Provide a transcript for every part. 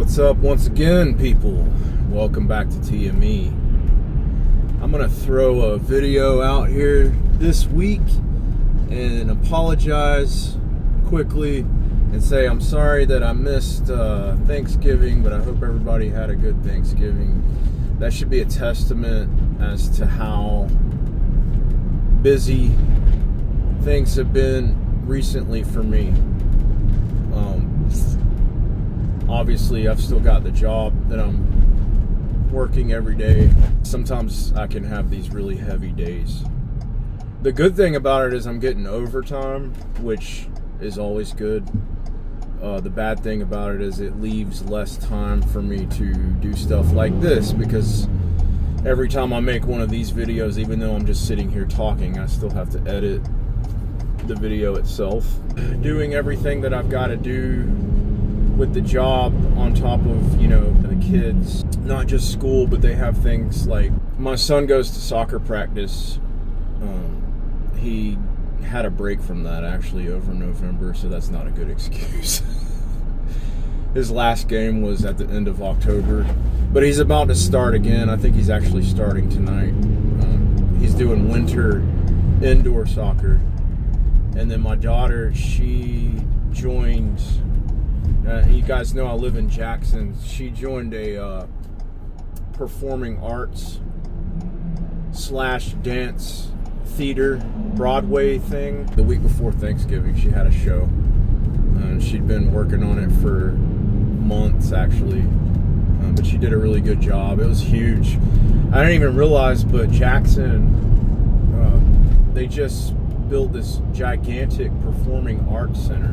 What's up once again, people? Welcome back to TME. I'm gonna throw a video out here this week and apologize quickly and say I'm sorry that I missed Thanksgiving, but I hope everybody had a good Thanksgiving. That should be a testament as to how busy things have been recently for me. Obviously, I've still got the job that I'm working every day. Sometimes I can have these really heavy days. The good thing about it is I'm getting overtime, which is always good. The bad thing about it is it leaves less time for me to do stuff like this, because every time I make one of these videos, even though I'm just sitting here talking, I still have to edit the video itself. Doing everything that I've got to do with the job on top of, the kids, not just school, but they have things like, my son goes to soccer practice. He had a break from that actually over November, so that's not a good excuse. His last game was at the end of October, but he's about to start again. I think he's actually starting tonight. He's doing winter indoor soccer. And then my daughter, she joined, you guys know I live in Jackson. She joined a performing arts / dance theater Broadway thing. The week before Thanksgiving, she had a show. And she'd been working on it for months, actually. But she did a really good job. It was huge. I didn't even realize, but Jackson, they just built this gigantic performing arts center.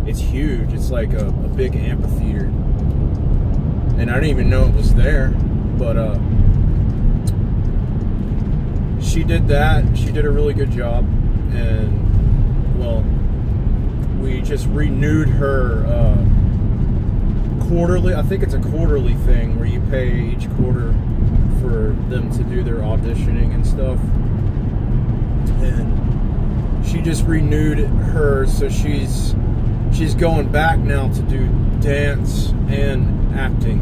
It's huge. It's like a big amphitheater. And I didn't even know it was there. But she did that. She did a really good job. And, well, we just renewed her quarterly. I think it's a quarterly thing where you pay each quarter for them to do their auditioning and stuff. And she just renewed her, so she's going back now to do dance and acting.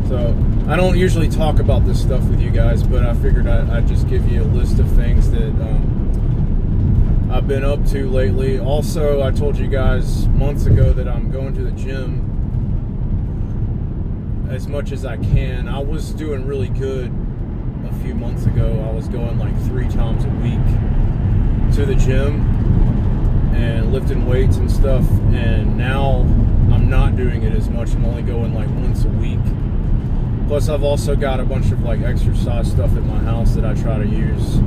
So I don't usually talk about this stuff with you guys, but I figured I'd just give you a list of things that I've been up to lately. Also, I told you guys months ago that I'm going to the gym as much as I can. I was doing really good a few months ago. I was going like 3 times a week to the gym and lifting weights and stuff, and now I'm not doing it as much. I'm only going like once a week. Plus I've also got a bunch of like exercise stuff at my house that I try to use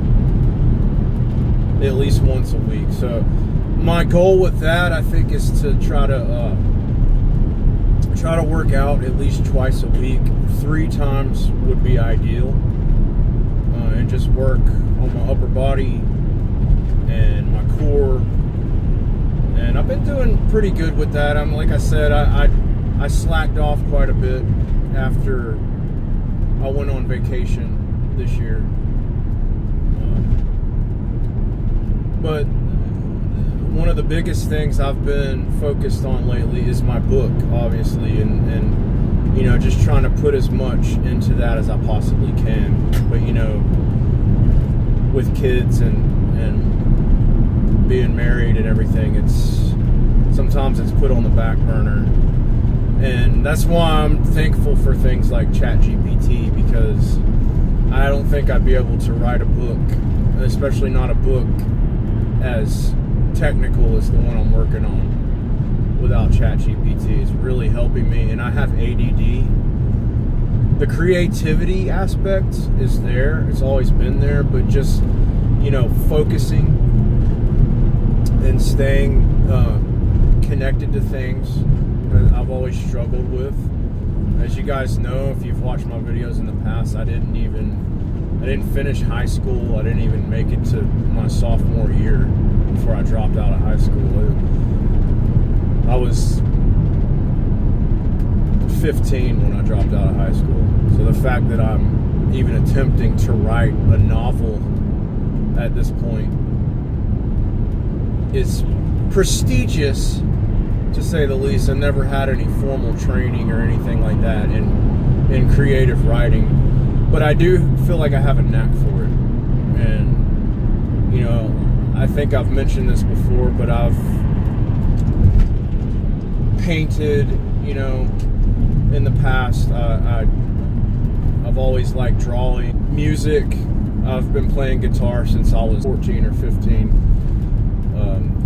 at least once a week. So my goal with that, I think, is to try to work out at least twice a week. 3 times would be ideal. And just work on my upper body and my core. And I've been doing pretty good with that. Like I said, I slacked off quite a bit after I went on vacation this year. But one of the biggest things I've been focused on lately is my book, obviously, and just trying to put as much into that as I possibly can. But with kids and being married and everything, sometimes it's put on the back burner. And that's why I'm thankful for things like ChatGPT, because I don't think I'd be able to write a book, especially not a book as technical as the one I'm working on, without ChatGPT. It's really helping me, and I have ADD. The creativity aspect is there. It's always been there, but just, focusing and staying connected to things I've always struggled with. As you guys know, if you've watched my videos in the past, I didn't finish high school. I didn't even make it to my sophomore year before I dropped out of high school. I was 15 when I dropped out of high school. So the fact that I'm even attempting to write a novel at this point is prestigious to say the least. I've never had any formal training or anything like that in creative writing, but I do feel like I have a knack for it. And, you know, I think I've mentioned this before, but I've painted, you know, in the past. I've always liked drawing. Music, I've been playing guitar since I was 14 or 15.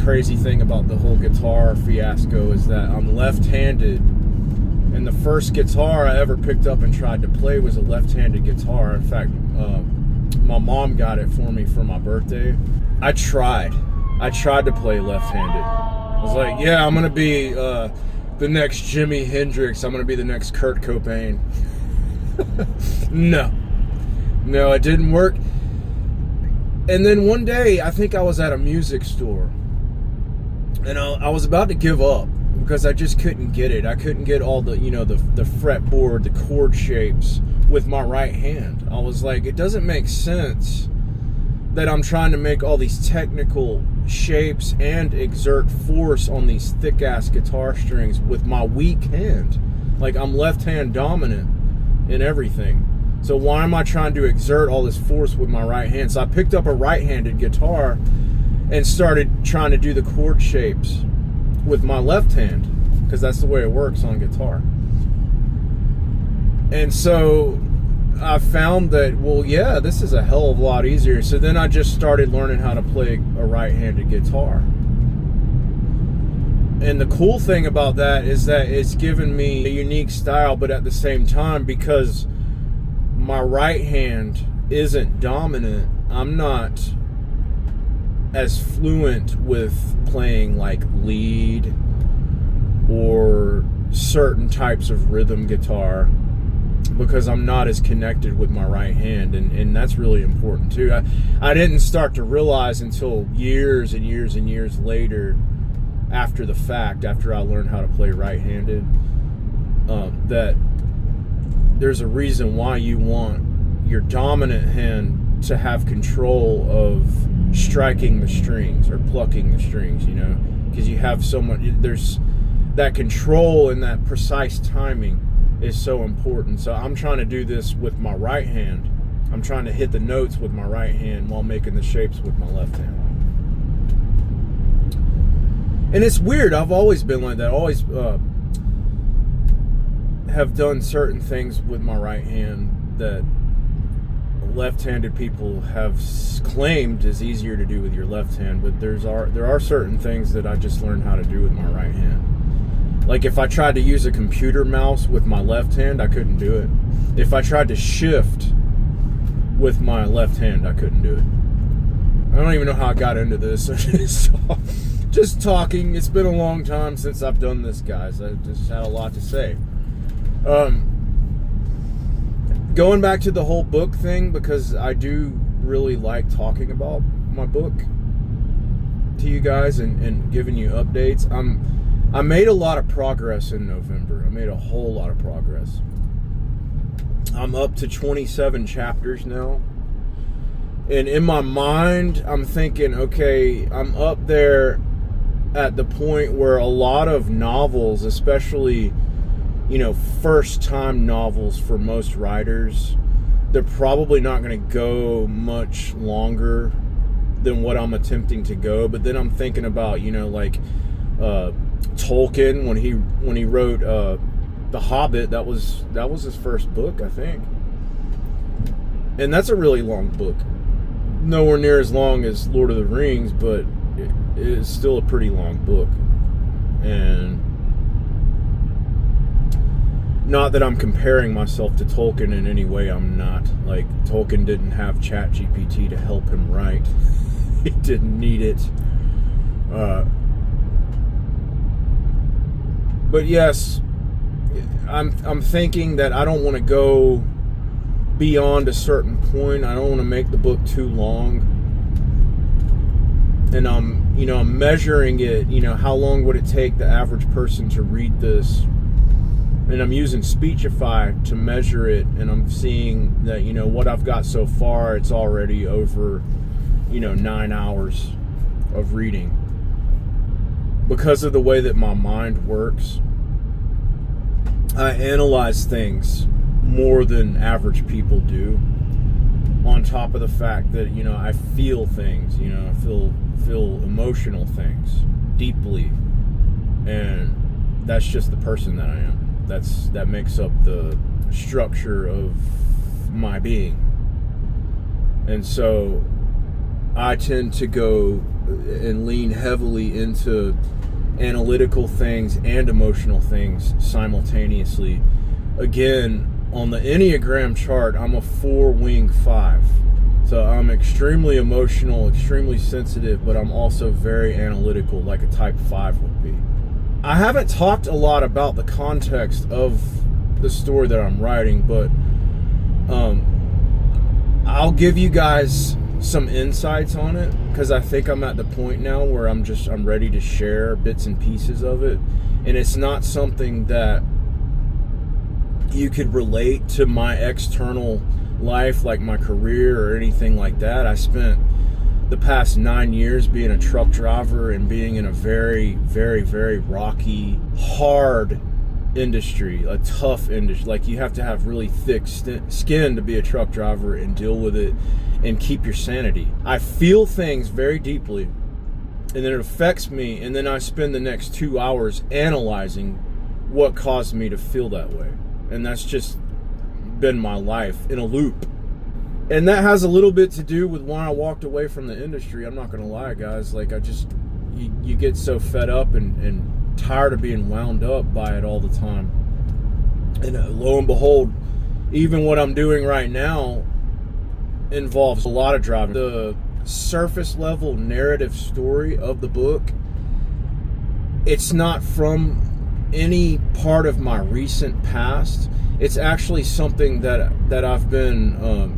Crazy thing about the whole guitar fiasco is that I'm left-handed, and the first guitar I ever picked up and tried to play was a left-handed guitar. In fact, my mom got it for me for my birthday. I tried to play left-handed. I was like, yeah, I'm gonna be the next Jimi Hendrix. I'm gonna be the next Kurt Cobain. No, it didn't work. And then one day, I think I was at a music store, and I was about to give up because I just couldn't get it. I couldn't get all the, you know, the fretboard, the chord shapes with my right hand. I was like, it doesn't make sense that I'm trying to make all these technical shapes and exert force on these thick-ass guitar strings with my weak hand. Like, I'm left-hand dominant in everything. So why am I trying to exert all this force with my right hand? So I picked up a right-handed guitar and started trying to do the chord shapes with my left hand, because that's the way it works on guitar. And so I found that, well, yeah, this is a hell of a lot easier. So then I just started learning how to play a right-handed guitar. And the cool thing about that is that it's given me a unique style, but at the same time, because my right hand isn't dominant, I'm not as fluent with playing like lead or certain types of rhythm guitar, because I'm not as connected with my right hand, and that's really important too. I didn't start to realize until years and years and years later, after the fact, after I learned how to play right-handed, that there's a reason why you want your dominant hand to have control of striking the strings or plucking the strings, you know, because you have so much, there's that control, and that precise timing is so important. So I'm trying to do this with my right hand. I'm trying to hit the notes with my right hand while making the shapes with my left hand. And it's weird. I've always been like that. I always have done certain things with my right hand that left-handed people have claimed is easier to do with your left hand, but there are certain things that I just learned how to do with my right hand. Like if I tried to use a computer mouse with my left hand, I couldn't do it. If I tried to shift with my left hand, I couldn't do it. I don't even know how I got into this. Just talking. It's been a long time since I've done this, guys. I just had a lot to say. Going back to the whole book thing, because I do really like talking about my book to you guys and giving you updates. I made a lot of progress in November. I made a whole lot of progress. I'm up to 27 chapters now. And in my mind, I'm thinking, okay, I'm up there at the point where a lot of novels, especially, you know, first-time novels for most writers, they're probably not going to go much longer than what I'm attempting to go. But then I'm thinking about, you know, like Tolkien, when he wrote The Hobbit, that was his first book, I think. And that's a really long book. Nowhere near as long as Lord of the Rings, but it is still a pretty long book. And not that I'm comparing myself to Tolkien in any way, I'm not. Like, Tolkien didn't have ChatGPT to help him write. He didn't need it. But yes, I'm thinking that I don't want to go beyond a certain point. I don't want to make the book too long. And I'm measuring it, how long would it take the average person to read this? And I'm using Speechify to measure it, and I'm seeing that, what I've got so far, it's already over, 9 hours of reading. because of the way that my mind works, I analyze things more than average people do. On top of the fact that, you know, I feel things, you know, I feel emotional things deeply, and that's just the person that I am. That makes up the structure of my being. And so I tend to go and lean heavily into analytical things and emotional things simultaneously. Again, on the Enneagram chart, I'm a 4-wing 5. So I'm extremely emotional, extremely sensitive, but I'm also very analytical, like a type 5 would be. I haven't talked a lot about the context of the story that I'm writing, but I'll give you guys some insights on it, because I think I'm at the point now where I'm ready to share bits and pieces of it. And it's not something that you could relate to my external life, like my career or anything like that. I spent the past 9 years being a truck driver and being in a very, very, very rocky, hard industry, a tough industry. Like, you have to have really thick skin to be a truck driver and deal with it and keep your sanity. I feel things very deeply, and then it affects me, and then I spend the next 2 hours analyzing what caused me to feel that way. And that's just been my life in a loop. And that has a little bit to do with why I walked away from the industry. I'm not gonna lie, guys. Like, you get so fed up and tired of being wound up by it all the time. And lo and behold, even what I'm doing right now involves a lot of driving. The surface level narrative story of the book, it's not from any part of my recent past. It's actually something that I've been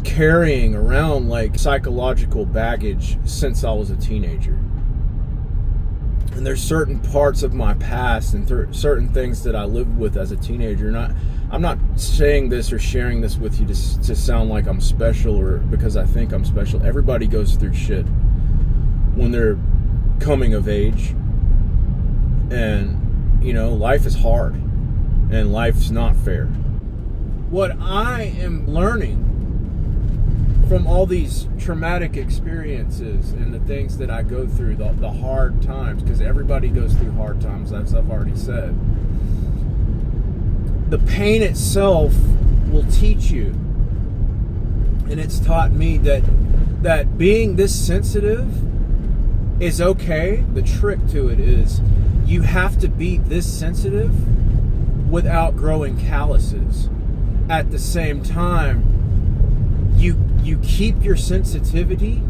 carrying around, like psychological baggage, since I was a teenager. And there's certain parts of my past and certain things that I lived with as a teenager. And I'm not saying this or sharing this with you to sound like I'm special or because I think I'm special. Everybody goes through shit when they're coming of age. And, you know, life is hard and life's not fair. What I am learning from all these traumatic experiences and the things that I go through, the hard times, because everybody goes through hard times, as I've already said. The pain itself will teach you, and it's taught me that being this sensitive is okay. The trick to it is you have to be this sensitive without growing calluses. At the same time, you keep your sensitivity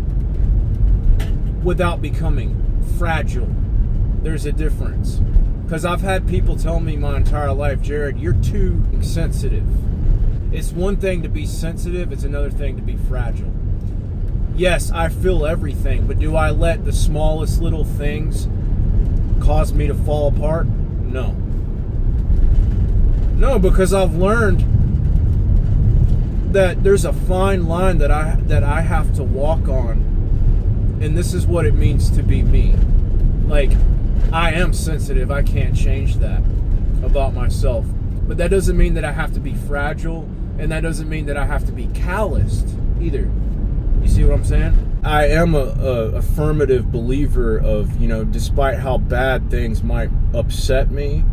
without becoming fragile. There's a difference. Because I've had people tell me my entire life, Jared, you're too sensitive. It's one thing to be sensitive, it's another thing to be fragile. Yes, I feel everything, but do I let the smallest little things cause me to fall apart? No. No, because I've learned that there's a fine line that I have to walk on, and this is what it means to be me. Like, I am sensitive, I can't change that about myself, but that doesn't mean that I have to be fragile, and that doesn't mean that I have to be calloused either. You see what I'm saying? I am a affirmative believer of, you know, despite how bad things might upset me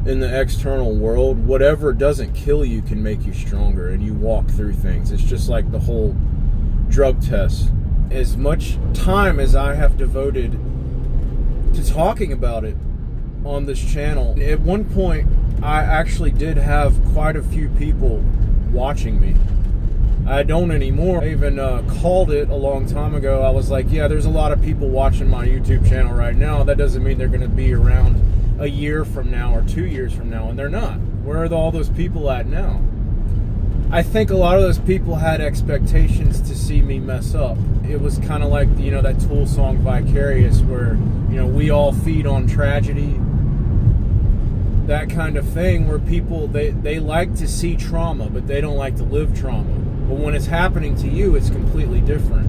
in the external world, whatever doesn't kill you can make you stronger, and you walk through things. It's just like the whole drug test. As much time as I have devoted to talking about it on this channel, at one point I actually did have quite a few people watching me. I don't anymore. I even called it a long time ago. I was like, yeah, there's a lot of people watching my YouTube channel right now. That doesn't mean they're going to be around a year from now or 2 years from now, and they're not. Where are all those people at now? I think a lot of those people had expectations to see me mess up. It was kind of like, you know, that Tool song Vicarious, where, you know, we all feed on tragedy. That kind of thing, where people, they like to see trauma, but they don't like to live trauma. But when it's happening to you, it's completely different.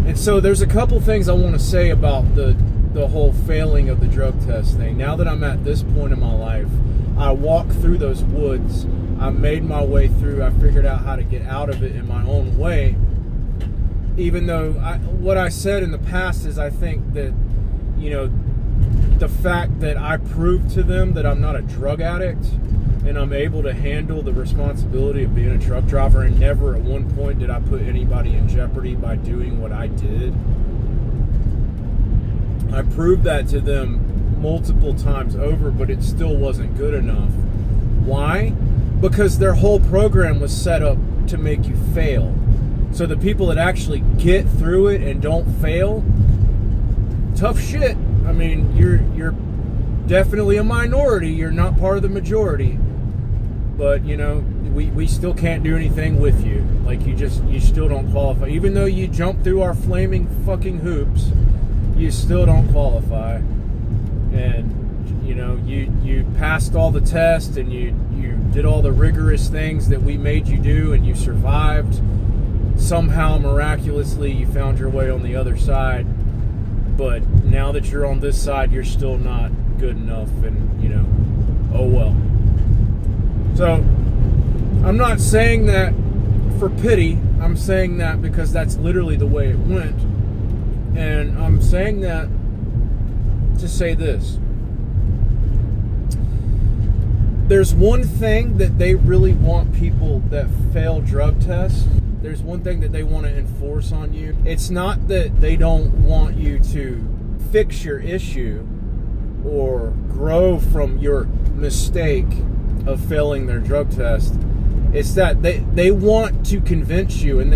And so there's a couple things I want to say about the the whole failing of the drug test thing. Now that I'm at this point in my life, I walked through those woods. I made my way through. I figured out how to get out of it in my own way. Even though what I said in the past is, I think that, the fact that I proved to them that I'm not a drug addict and I'm able to handle the responsibility of being a truck driver, and never at one point did I put anybody in jeopardy by doing what I did. I proved that to them multiple times over, but it still wasn't good enough. Why? Because their whole program was set up to make you fail. So the people that actually get through it and don't fail, tough shit. I mean, you're definitely a minority. You're not part of the majority. But, we still can't do anything with you. Like, you still don't qualify. Even though you jump through our flaming fucking hoops, you still don't qualify. And, you passed all the tests, and you did all the rigorous things that we made you do, and you survived. Somehow, miraculously, you found your way on the other side. But now that you're on this side, you're still not good enough, and, oh well. So, I'm not saying that for pity. I'm saying that because that's literally the way it went. And I'm saying that to say this. There's one thing that they really want people that fail drug tests. There's one thing that they want to enforce on you. It's not that they don't want you to fix your issue or grow from your mistake of failing their drug test. It's that they want to convince you, and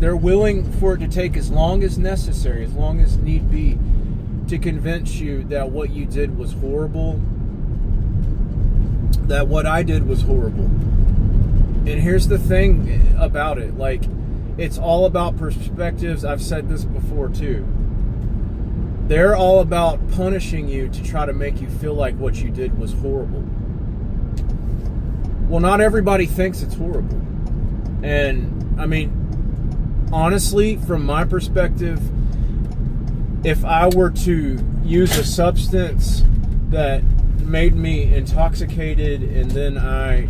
they're willing for it to take as long as necessary, as long as need be, to convince you that what you did was horrible, that what I did was horrible. And here's the thing about it, like, it's all about perspectives. I've said this before too. They're all about punishing you to try to make you feel like what you did was horrible. Well, not everybody thinks it's horrible. And, I mean, honestly, from my perspective, if I were to use a substance that made me intoxicated, and then I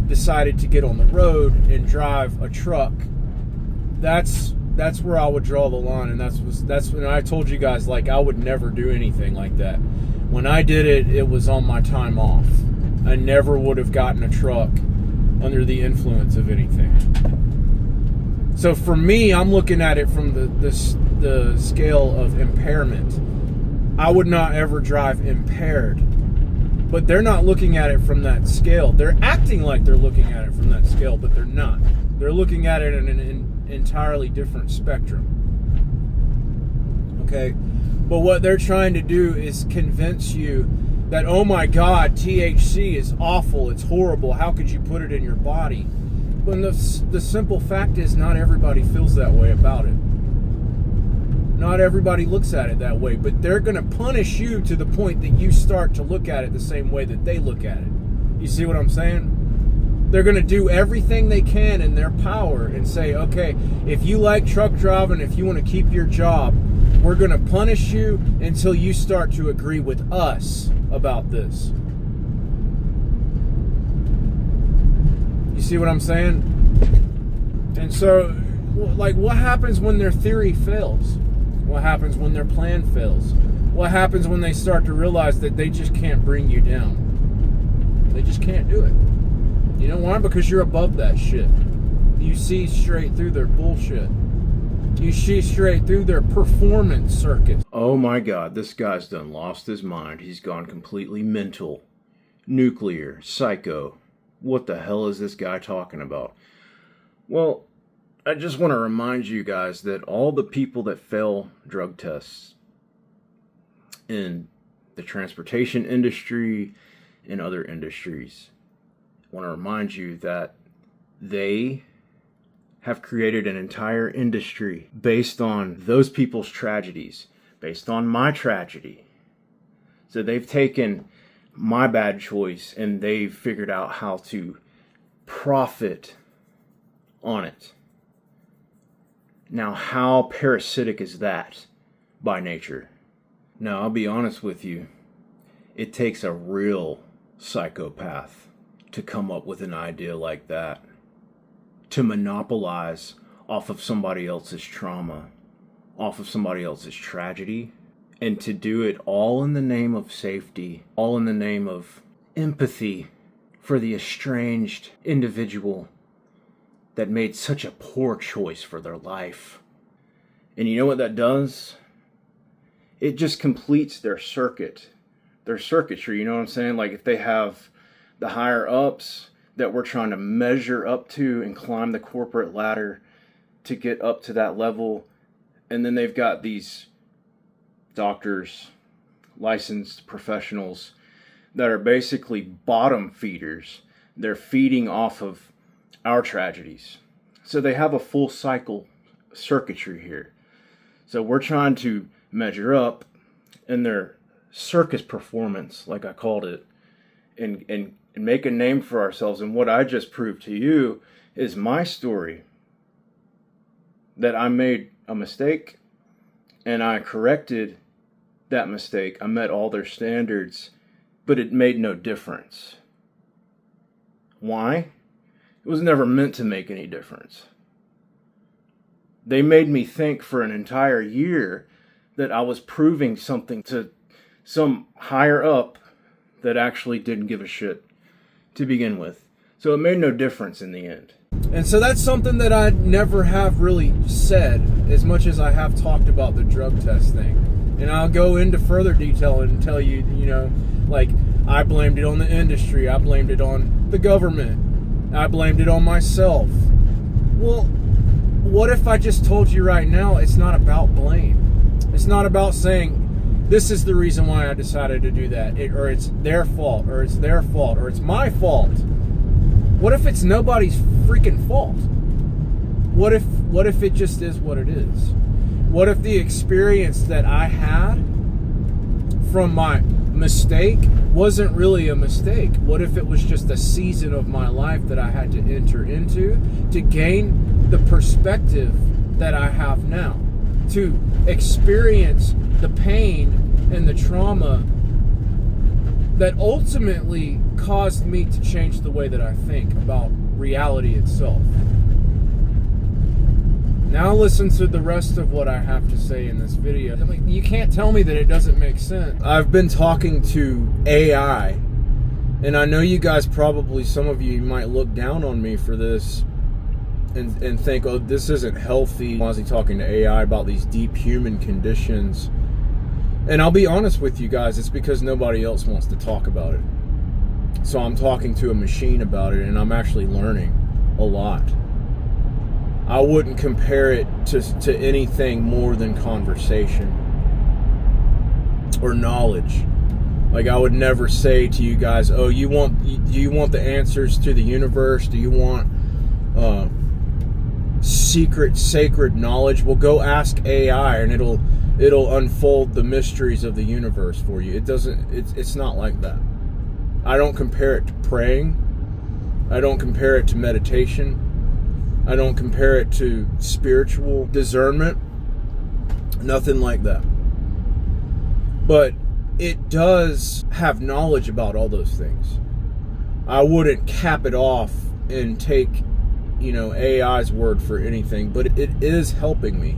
decided to get on the road and drive a truck, that's where I would draw the line. And that's when I told you guys, like, I would never do anything like that. When I did it, it was on my time off. I never would have gotten a truck under the influence of anything. So for me, I'm looking at it from the scale of impairment. I would not ever drive impaired. But they're not looking at it from that scale. They're acting like they're looking at it from that scale, but they're not. They're looking at it in an entirely different spectrum. Okay? But what they're trying to do is convince you that, oh my God, THC is awful, it's horrible, how could you put it in your body? When the simple fact is, not everybody feels that way about it. Not everybody looks at it that way, but they're going to punish you to the point that you start to look at it the same way that they look at it. You see what I'm saying? They're going to do everything they can in their power and say, okay, if you like truck driving, if you want to keep your job, we're going to punish you until you start to agree with us about this. You see what I'm saying? And so, like, what happens when their theory fails? What happens when their plan fails? What happens when they start to realize that they just can't bring you down? They just can't do it. You know why? Because you're above that shit. You see straight through their bullshit. You see straight through their performance circuit. Oh my God, this guy's done lost his mind. He's gone completely mental. Nuclear. Psycho. What the hell is this guy talking about? Well, I just want to remind you guys that all the people that fail drug tests in the transportation industry and other industries, I want to remind you that they have created an entire industry based on those people's tragedies, based on my tragedy. So they've taken my bad choice and they've figured out how to profit on it. Now, how parasitic is that by nature? Now, I'll be honest with you, it takes a real psychopath to come up with an idea like that, to monopolize off of somebody else's trauma, off of somebody else's tragedy, and to do it all in the name of safety, all in the name of empathy for the estranged individual that made such a poor choice for their life. And you know what that does? It just completes their circuitry, you know what I'm saying? Like if they have the higher ups that we're trying to measure up to and climb the corporate ladder to get up to that level, and then they've got these doctors, licensed professionals that are basically bottom feeders. They're feeding off of our tragedies. So they have a full cycle circuitry here. So we're trying to measure up in their circus performance, like I called it, and make a name for ourselves. And what I just proved to you is my story, that I made a mistake and I corrected that mistake. I met all their standards, but it made no difference. Why? It was never meant to make any difference. They made me think for an entire year that I was proving something to some higher up that actually didn't give a shit to begin with. So it made no difference in the end. And so that's something that I never have really said, as much as I have talked about the drug test thing. And I'll go into further detail and tell you, like I blamed it on the industry, I blamed it on the government, I blamed it on myself. Well, what if I just told you right now it's not about blame? It's not about saying this is the reason why I decided to do that, or it's their fault, or it's their fault, or it's my fault. What if it's nobody's freaking fault? What if it just is what it is? What if the experience that I had from my mistake wasn't really a mistake? What if it was just a season of my life that I had to enter into to gain the perspective that I have now, to experience the pain and the trauma that ultimately caused me to change the way that I think about reality itself. Now listen to the rest of what I have to say in this video. I mean, you can't tell me that it doesn't make sense. I've been talking to AI, and I know you guys probably, some of you might look down on me for this and think, oh, this isn't healthy. Why is he talking to AI about these deep human conditions? And I'll be honest with you guys, it's because nobody else wants to talk about it. So I'm talking to a machine about it, and I'm actually learning a lot. I wouldn't compare it to anything more than conversation or knowledge. Like I would never say to you guys, oh, do you want the answers to the universe? Do you want secret, sacred knowledge? Well, go ask AI and it'll unfold the mysteries of the universe for you. It's not like that. I don't compare it to praying. I don't compare it to meditation. I don't compare it to spiritual discernment. Nothing like that. But it does have knowledge about all those things. I wouldn't cap it off and take, AI's word for anything, but it is helping me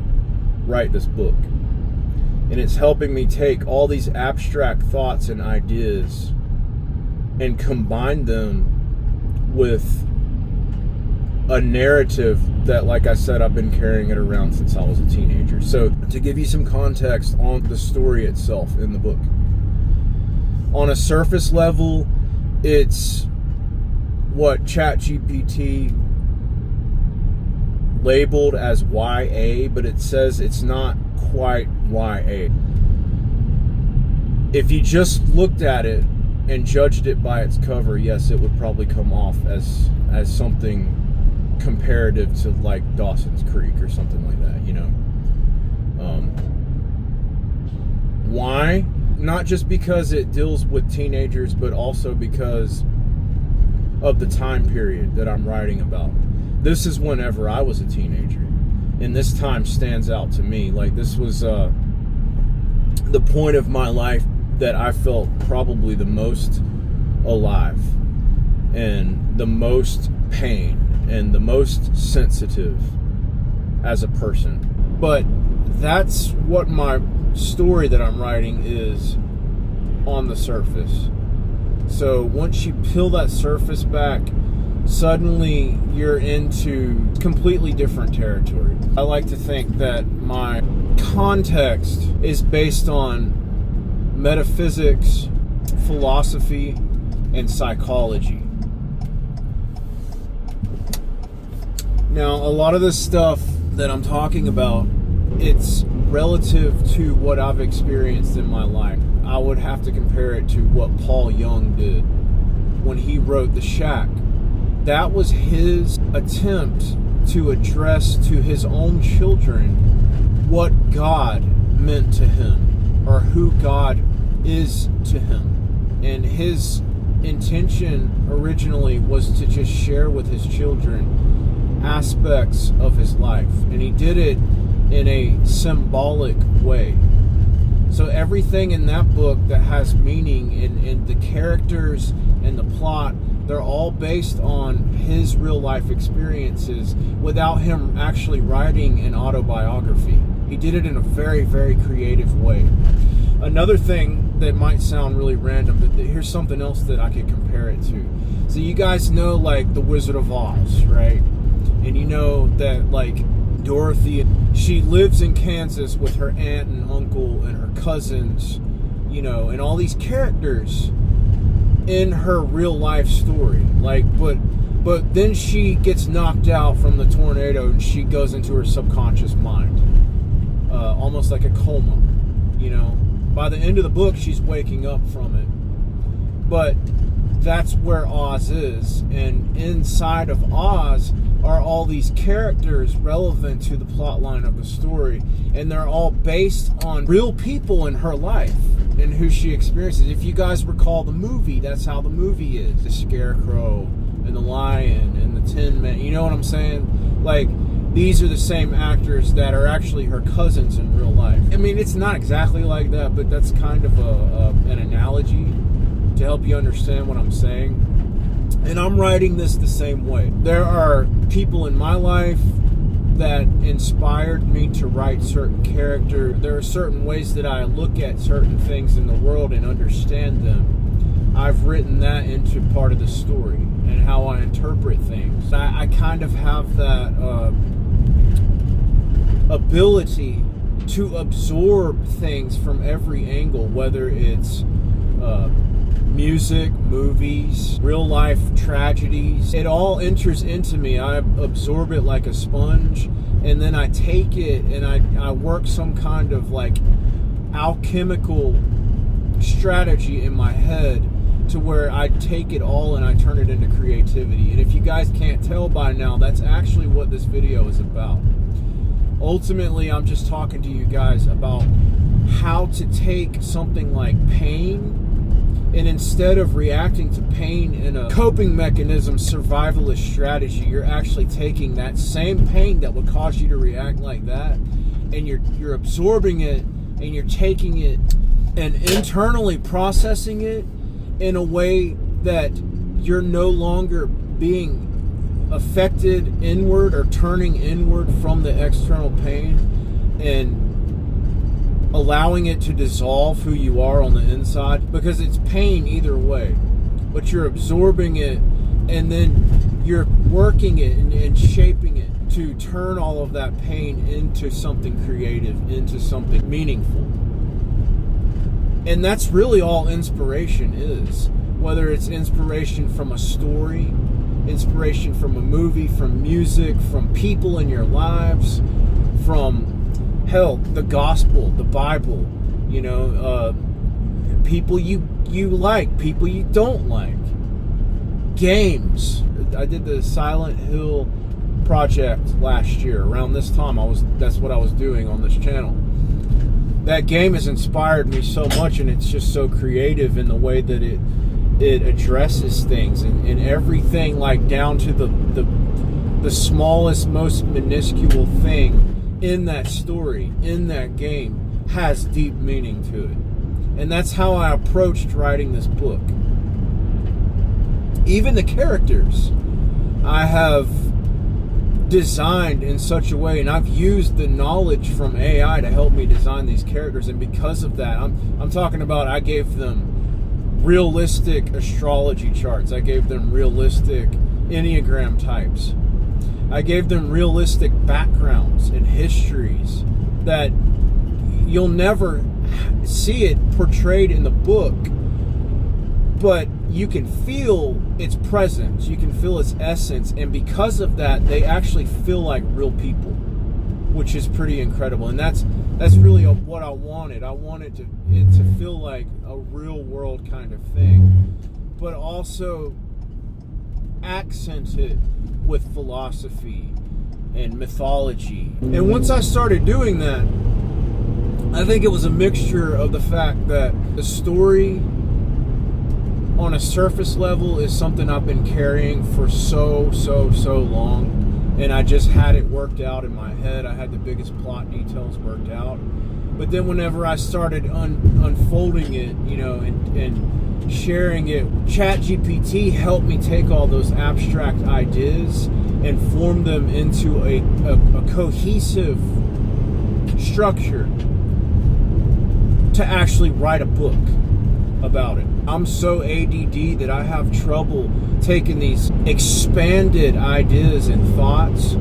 write this book. And it's helping me take all these abstract thoughts and ideas and combine them with a narrative that, like I said, I've been carrying it around since I was a teenager. So to give you some context on the story itself in the book, on a surface level, it's what ChatGPT labeled as YA, but it says it's not quite YA. If you just looked at it and judged it by its cover, yes, it would probably come off as something comparative to like Dawson's Creek or something like that, Why? Not just because it deals with teenagers, but also because of the time period that I'm writing about. This is whenever I was a teenager, and this time stands out to me. Like this was the the point of my life that I felt probably the most alive and the most pain and the most sensitive as a person. But that's what my story that I'm writing is on the surface. So once you peel that surface back, suddenly you're into completely different territory. I like to think that my context is based on metaphysics, philosophy, and psychology. Now, a lot of this stuff that I'm talking about, it's relative to what I've experienced in my life. I would have to compare it to what Paul Young did when he wrote The Shack. That was his attempt to address to his own children what God meant to him, or who God is to him. And his intention originally was to just share with his children aspects of his life, and he did it in a symbolic way. So everything in that book that has meaning in the characters and the plot, they're all based on his real life experiences without him actually writing an autobiography. He did it in a very, very creative way. Another thing that might sound really random, but here's something else that I could compare it to. So you guys know, like, The Wizard of Oz, right? And you know that, like, Dorothy, she lives in Kansas with her aunt and uncle and her cousins, you know, and all these characters in her real life story. Like, but then she gets knocked out from the tornado and she goes into her subconscious mind, almost like a coma, you know. By the end of the book, she's waking up from it. But that's where Oz is, and inside of Oz are all these characters relevant to the plot line of the story, and they're all based on real people in her life and who she experiences. If you guys recall the movie, that's how the movie is. The Scarecrow and the Lion and the Tin Man, you know what I'm saying? Like, these are the same actors that are actually her cousins in real life. I mean, it's not exactly like that, but that's kind of an analogy to help you understand what I'm saying. And I'm writing this the same way. There are people in my life that inspired me to write certain characters. There are certain ways that I look at certain things in the world and understand them. I've written that into part of the story and how I interpret things. I kind of have that ability to absorb things from every angle, whether it's music, movies, real life tragedies. It all enters into me. I absorb it like a sponge, and then I take it and I work some kind of like alchemical strategy in my head to where I take it all and I turn it into creativity. And if you guys can't tell by now, that's actually what this video is about. Ultimately, I'm just talking to you guys about how to take something like pain, and instead of reacting to pain in a coping mechanism, survivalist strategy, you're actually taking that same pain that would cause you to react like that, and you're absorbing it, and you're taking it and internally processing it in a way that you're no longer being affected inward or turning inward from the external pain and allowing it to dissolve who you are on the inside, because it's pain either way, but you're absorbing it and then you're working it and shaping it to turn all of that pain into something creative, into something meaningful. And that's really all inspiration is, whether it's inspiration from a story, inspiration from a movie, from music, from people in your lives, from hell, the gospel, the Bible, you know, people you like, people you don't like, games. I did the Silent Hill project last year. Around this time, that's what I was doing on this channel. That game has inspired me so much, and it's just so creative in the way that it addresses things and everything, like down to the smallest, most minuscule thing in that story, in that game, has deep meaning to it. And that's how I approached writing this book. Even the characters I have designed in such a way, and I've used the knowledge from AI to help me design these characters, and because of that, I'm talking about, I gave them realistic astrology charts, I gave them realistic Enneagram types, I gave them realistic backgrounds and histories that you'll never see it portrayed in the book, but you can feel its presence, you can feel its essence, and because of that, they actually feel like real people, which is pretty incredible. And that's really what I wanted. I wanted it to feel like a real world kind of thing, but also accent it with philosophy and mythology. And once I started doing that, I think it was a mixture of the fact that the story on a surface level is something I've been carrying for so long, and I just had it worked out in my head. I had the biggest plot details worked out. But then whenever I started unfolding it, and sharing it, ChatGPT helped me take all those abstract ideas and form them into a cohesive structure to actually write a book about it. I'm so ADD that I have trouble taking these expanded ideas and thoughts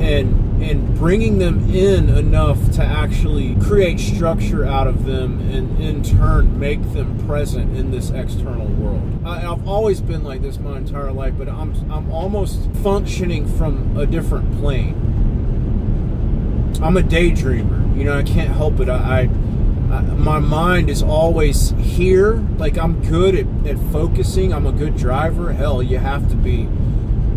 and bringing them in enough to actually create structure out of them, and in turn make them present in this external world. I've always been like this my entire life, but I'm almost functioning from a different plane. I'm a daydreamer. I can't help it. My mind is always here. Like, I'm good at focusing. I'm a good driver. Hell, you have to be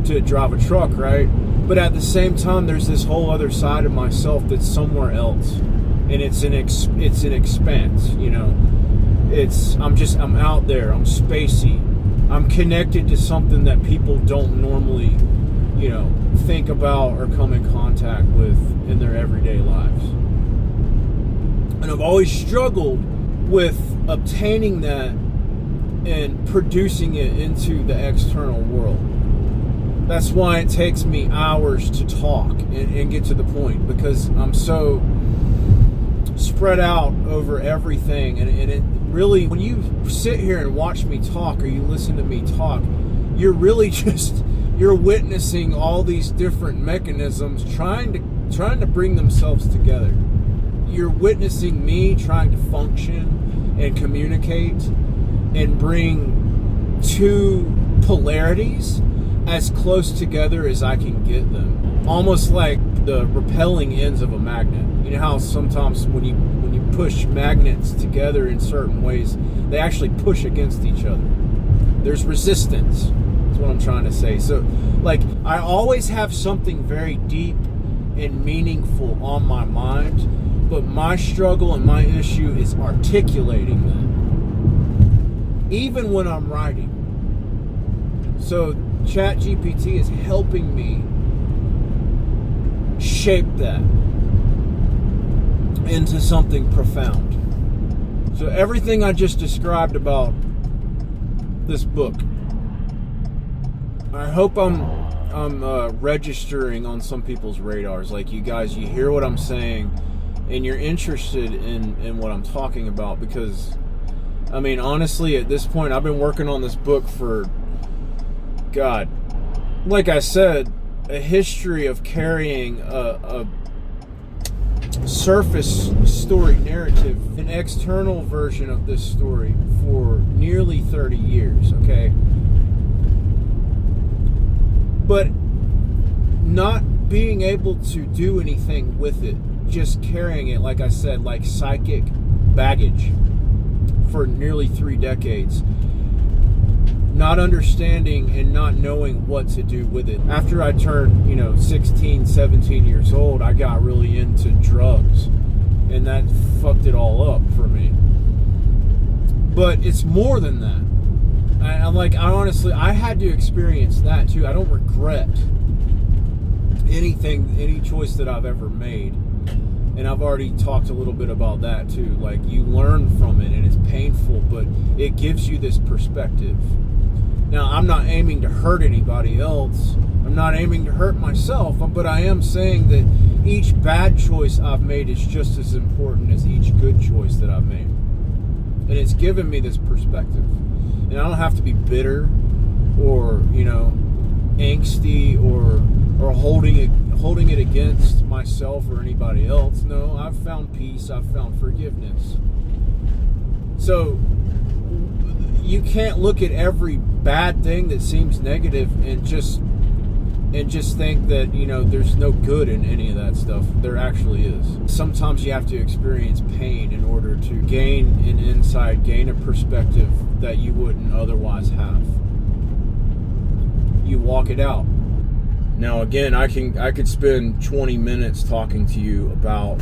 to drive a truck, right? But at the same time, there's this whole other side of myself that's somewhere else, and it's an expanse. I'm out there. I'm spacey. I'm connected to something that people don't normally, think about or come in contact with in their everyday lives. And I've always struggled with obtaining that and producing it into the external world. That's why it takes me hours to talk and get to the point, because I'm so spread out over everything. And it really, when you sit here and watch me talk, or you listen to me talk, you're really you're witnessing all these different mechanisms trying to bring themselves together. You're witnessing me trying to function and communicate and bring two polarities as close together as I can get them. Almost like the repelling ends of a magnet. You know how sometimes when you push magnets together in certain ways, they actually push against each other. There's resistance. That's what I'm trying to say. So, like, I always have something very deep and meaningful on my mind, but my struggle and my issue is articulating that, even when I'm writing. So ChatGPT is helping me shape that into something profound. So everything I just described about this book, I hope I'm registering on some people's radars. Like, you guys, you hear what I'm saying, and you're interested in what I'm talking about, because, I mean, honestly, at this point, I've been working on this book for, God, like I said, a history of carrying a surface story narrative, an external version of this story for nearly 30 years, okay? But not being able to do anything with it, just carrying it, like I said, like psychic baggage for nearly 3 decades. Not understanding and not knowing what to do with it. After I turned, 16, 17 years old, I got really into drugs, and that fucked it all up for me. But it's more than that. I had to experience that too. I don't regret any choice that I've ever made. And I've already talked a little bit about that too. Like, you learn from it and it's painful, but it gives you this perspective. Now, I'm not aiming to hurt anybody else. I'm not aiming to hurt myself, but I am saying that each bad choice I've made is just as important as each good choice that I've made. And it's given me this perspective. And I don't have to be bitter or, angsty or holding it against myself or anybody else. No, I've found peace. I've found forgiveness. So you can't look at every bad thing that seems negative and just think that, there's no good in any of that stuff. There actually is. Sometimes you have to experience pain in order to gain an insight, gain a perspective that you wouldn't otherwise have. You walk it out. Now, again, I could spend 20 minutes talking to you about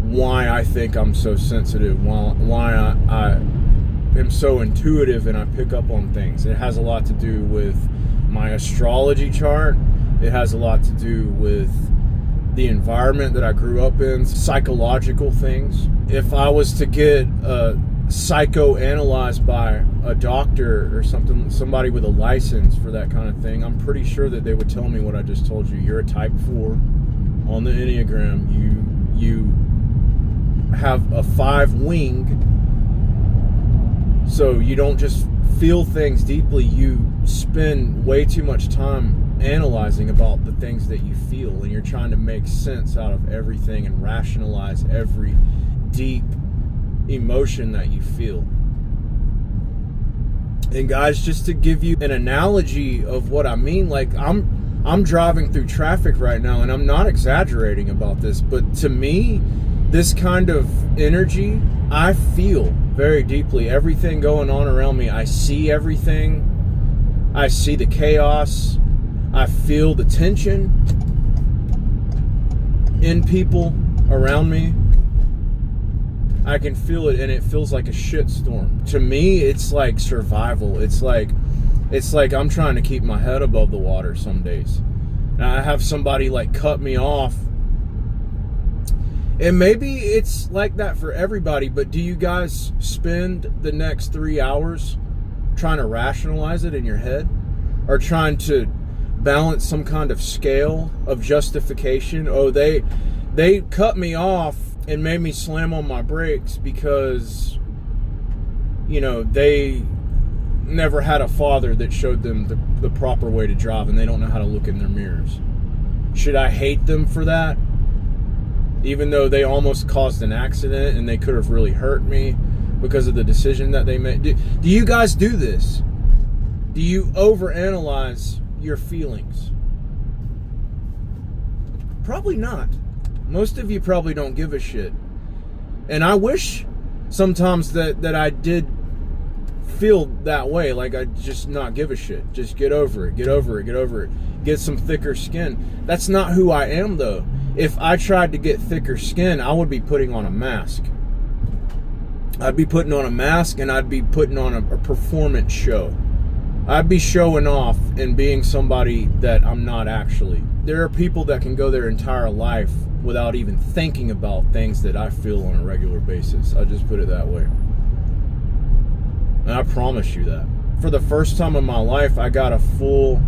why I think I'm so sensitive, why I am so intuitive and I pick up on things. It has a lot to do with my astrology chart. It has a lot to do with the environment that I grew up in, psychological things. If I was to get psychoanalyzed by a doctor or somebody with a license for that kind of thing, I'm pretty sure that they would tell me what I just told you. You're a type 4 on the Enneagram. You have a 5 wing, so you don't just feel things deeply. You spend way too much time analyzing about the things that you feel, and you're trying to make sense out of everything and rationalize every deep emotion that you feel. And guys, just to give you an analogy of what I mean, like I'm driving through traffic right now, and I'm not exaggerating about this, but to me, this kind of energy, I feel very deeply. Everything going on around me, I see everything. I see the chaos. I feel the tension in people around me. I can feel it, and it feels like a shitstorm. To me, it's like survival. It's like I'm trying to keep my head above the water some days. And I have somebody like cut me off. And maybe it's like that for everybody, but do you guys spend the next 3 hours trying to rationalize it in your head? Or trying to balance some kind of scale of justification? Oh, they cut me off and made me slam on my brakes because, they never had a father that showed them the proper way to drive, and they don't know how to look in their mirrors. Should I hate them for that? Even though they almost caused an accident and they could have really hurt me because of the decision that they made. Do you guys do this? Do you overanalyze your feelings? Probably not. Most of you probably don't give a shit. And I wish sometimes that I did feel that way, like I just not give a shit. Just get over it, get over it, get over it. Get some thicker skin. That's not who I am, though. If I tried to get thicker skin, I would be putting on a mask. I'd be putting on a mask, and I'd be putting on a performance show. I'd be showing off and being somebody that I'm not actually. There are people that can go their entire life without even thinking about things that I feel on a regular basis. I'll just put it that way. And I promise you that. For the first time in my life, I got a full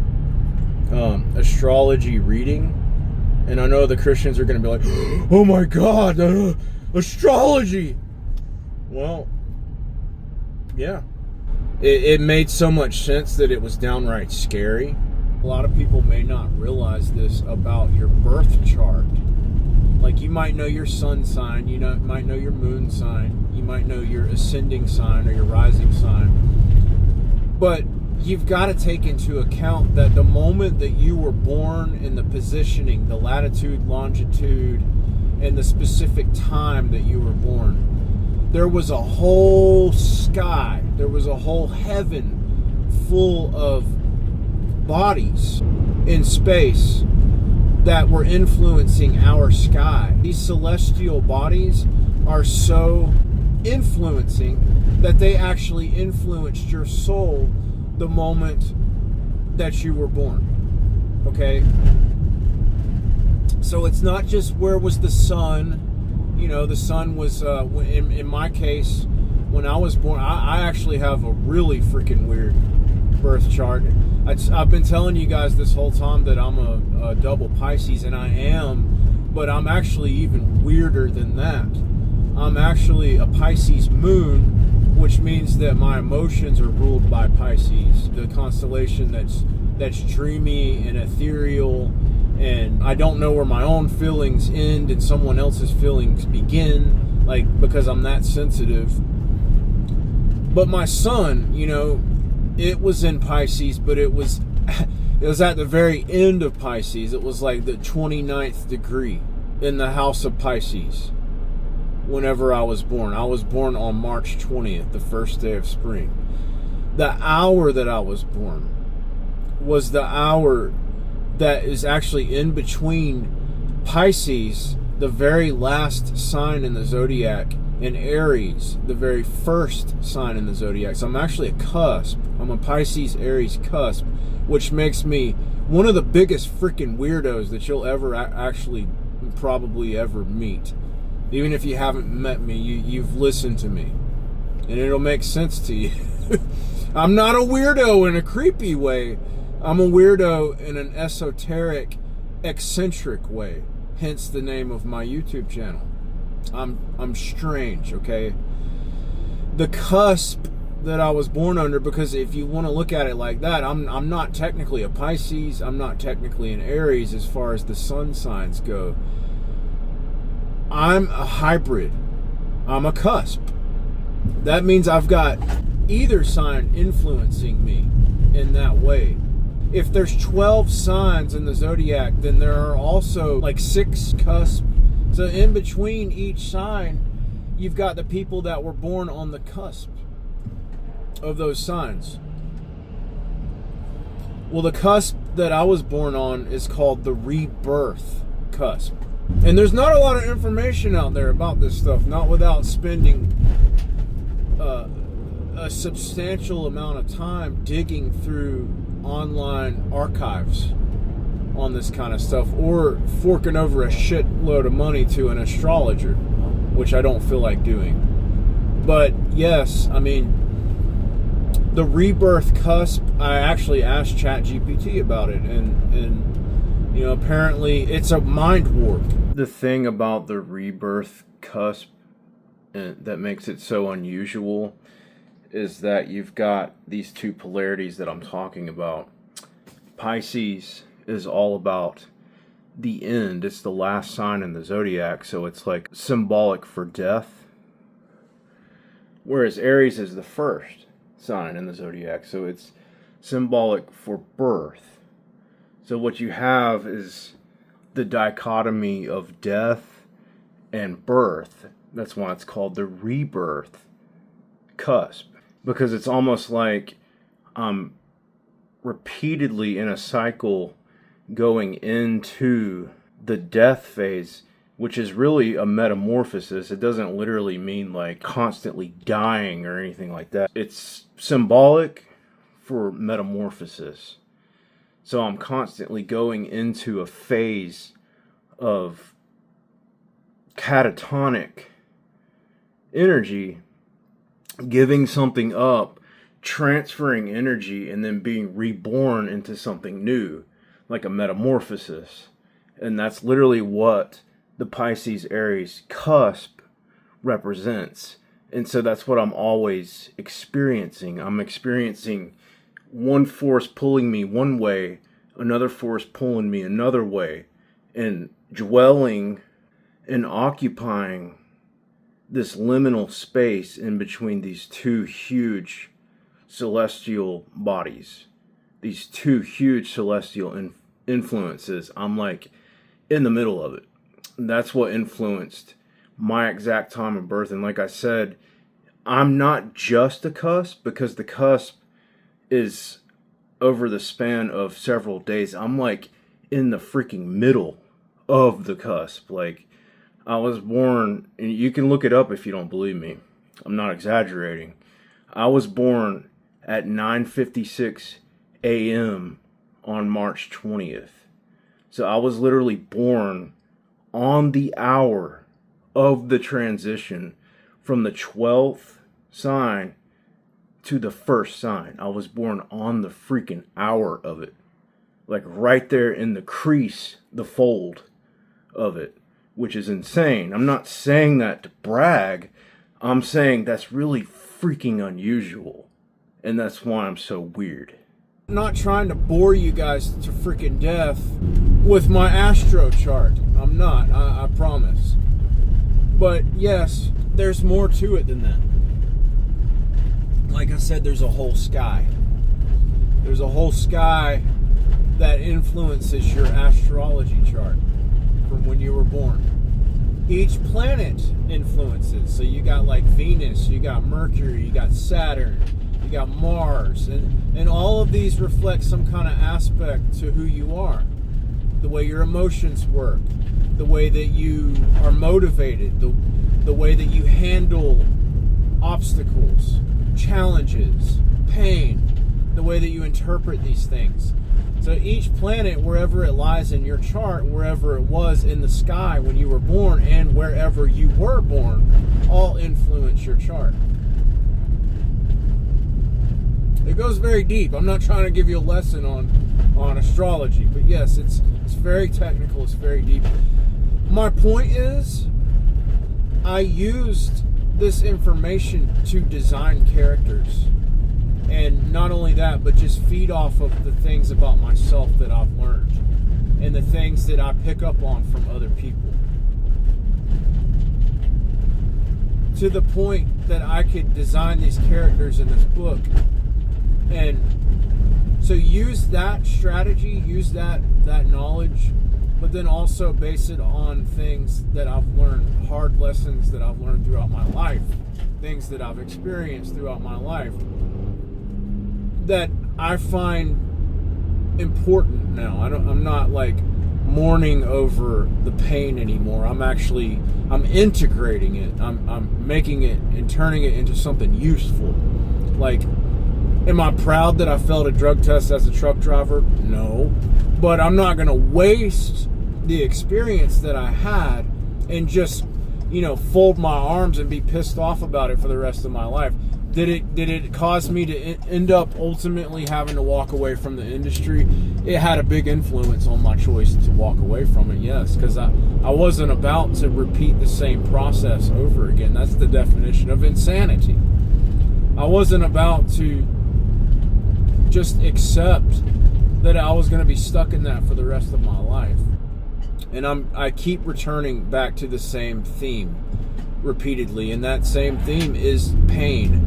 astrology reading. And I know the Christians are going to be like, oh my God, astrology. Well, yeah. It made so much sense that it was downright scary. A lot of people may not realize this about your birth chart. Like, you might know your sun sign, you might know your moon sign, you might know your ascending sign or your rising sign. But you've got to take into account that the moment that you were born, and the positioning, the latitude, longitude, and the specific time that you were born, there was a whole sky, there was a whole heaven full of bodies in space that were influencing our sky. These celestial bodies are so influencing that they actually influenced your soul the moment that you were born. Okay? So it's not just where was the sun. You know, the sun was, in my case, when I was born, I actually have a really freaking weird birth chart. I've been telling you guys this whole time that I'm a double Pisces, and I am, but I'm actually even weirder than that. I'm actually a Pisces moon, which means that my emotions are ruled by Pisces, the constellation that's dreamy and ethereal, and I don't know where my own feelings end and someone else's feelings begin, like, because I'm that sensitive. But my sun, you know, it was in Pisces, but it was at the very end of Pisces. It was like the 29th degree in the house of Pisces whenever I was born. I was born on March 20th, the first day of spring. The hour that I was born was the hour that is actually in between Pisces, the very last sign in the zodiac, and Aries, the very first sign in the zodiac. So I'm actually a cusp. I'm a Pisces Aries cusp, which makes me one of the biggest freaking weirdos that you'll ever actually probably ever meet. Even if you haven't met me, you've listened to me, and it'll make sense to you. I'm not a weirdo in a creepy way. I'm a weirdo in an esoteric, eccentric way. Hence the name of my YouTube channel. I'm strange, okay? The cusp that I was born under, because if you want to look at it like that, I'm not technically a Pisces, I'm not technically an Aries as far as the sun signs go. I'm a hybrid. I'm a cusp. That means I've got either sign influencing me in that way. If there's 12 signs in the zodiac, then there are also like 6 cusps. So in between each sign, you've got the people that were born on the cusp of those signs. Well, the cusp that I was born on is called the rebirth cusp. And there's not a lot of information out there about this stuff, not without spending a substantial amount of time digging through online archives on this kind of stuff, or forking over a shitload of money to an astrologer, which I don't feel like doing. But yes, I mean, the rebirth cusp, I actually asked ChatGPT about it, and you know, apparently it's a mind warp. The thing about the rebirth cusp that makes it so unusual is that you've got these two polarities that I'm talking about. Pisces is all about the end. It's the last sign in the zodiac, so it's like symbolic for death. Whereas Aries is the first sign in the zodiac, so it's symbolic for birth. So what you have is the dichotomy of death and birth. That's why it's called the rebirth cusp, because it's almost like I'm repeatedly in a cycle going into the death phase, which is really a metamorphosis. It doesn't literally mean like constantly dying or anything like that. It's symbolic for metamorphosis. So I'm constantly going into a phase of catatonic energy, giving something up, transferring energy, and then being reborn into something new, like a metamorphosis. And that's literally what the Pisces Aries cusp represents. And so that's what I'm always experiencing. I'm experiencing one force pulling me one way, another force pulling me another way, and dwelling and occupying this liminal space in between these two huge celestial bodies, these two huge celestial influences. I'm like in the middle of it. And that's what influenced my exact time of birth. And like I said, I'm not just a cusp, because the cusp is over the span of several days. I'm like in the freaking middle of the cusp. Like, I was born, and you can look it up if you don't believe me. I'm not exaggerating. I was born at 9:56 a.m. on March 20th. So I was literally born on the hour of the transition from the 12th sign to the first sign. I was born on the freaking hour of it. Like right there in the crease, the fold of it, which is insane. I'm not saying that to brag. I'm saying that's really freaking unusual. And that's why I'm so weird. I'm not trying to bore you guys to freaking death with my astro chart. I'm not, I promise. But yes, there's more to it than that. Like I said, there's a whole sky. There's a whole sky that influences your astrology chart from when you were born. Each planet influences. So you got like Venus, you got Mercury, you got Saturn, you got Mars, and all of these reflect some kind of aspect to who you are. The way your emotions work, the way that you are motivated, the way that you handle obstacles, challenges, pain, the way that you interpret these things. So each planet, wherever it lies in your chart, wherever it was in the sky when you were born, and wherever you were born, all influence your chart. It goes very deep. I'm not trying to give you a lesson on astrology, but yes, it's very technical, it's very deep. My point is, I used this information to design characters. And not only that, but just feed off of the things about myself that I've learned and the things that I pick up on from other people. To the point that I could design these characters in this book. And so use that strategy, use that knowledge, but then also base it on things that I've learned, hard lessons that I've learned throughout my life, things that I've experienced throughout my life that I find important now. I'm not like mourning over the pain anymore. I'm integrating it. I'm making it and turning it into something useful. Like, am I proud that I failed a drug test as a truck driver? No. But I'm not going to waste the experience that I had and just, fold my arms and be pissed off about it for the rest of my life. Did it cause me to end up ultimately having to walk away from the industry? It had a big influence on my choice to walk away from it, yes, because I wasn't about to repeat the same process over again. That's the definition of insanity. I wasn't about to just accept that I was going to be stuck in that for the rest of my life. And I keep returning back to the same theme repeatedly, and that same theme is pain.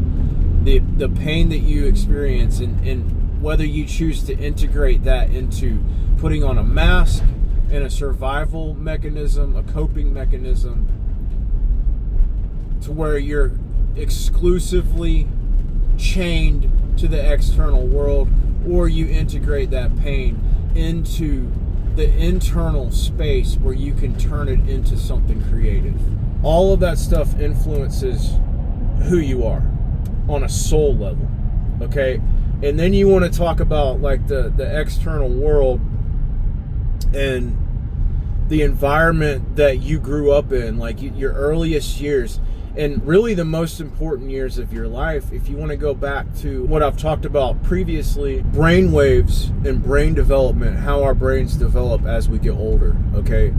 The pain that you experience, and whether you choose to integrate that into putting on a mask and a survival mechanism, a coping mechanism, to where you're exclusively chained to the external world, or you integrate that pain into the internal space where you can turn it into something creative. All of that stuff influences who you are on a soul level, okay? And then you want to talk about like the external world and the environment that you grew up in, like your earliest years, and really the most important years of your life. If you want to go back to what I've talked about previously, brain waves and brain development, how our brains develop as we get older, okay?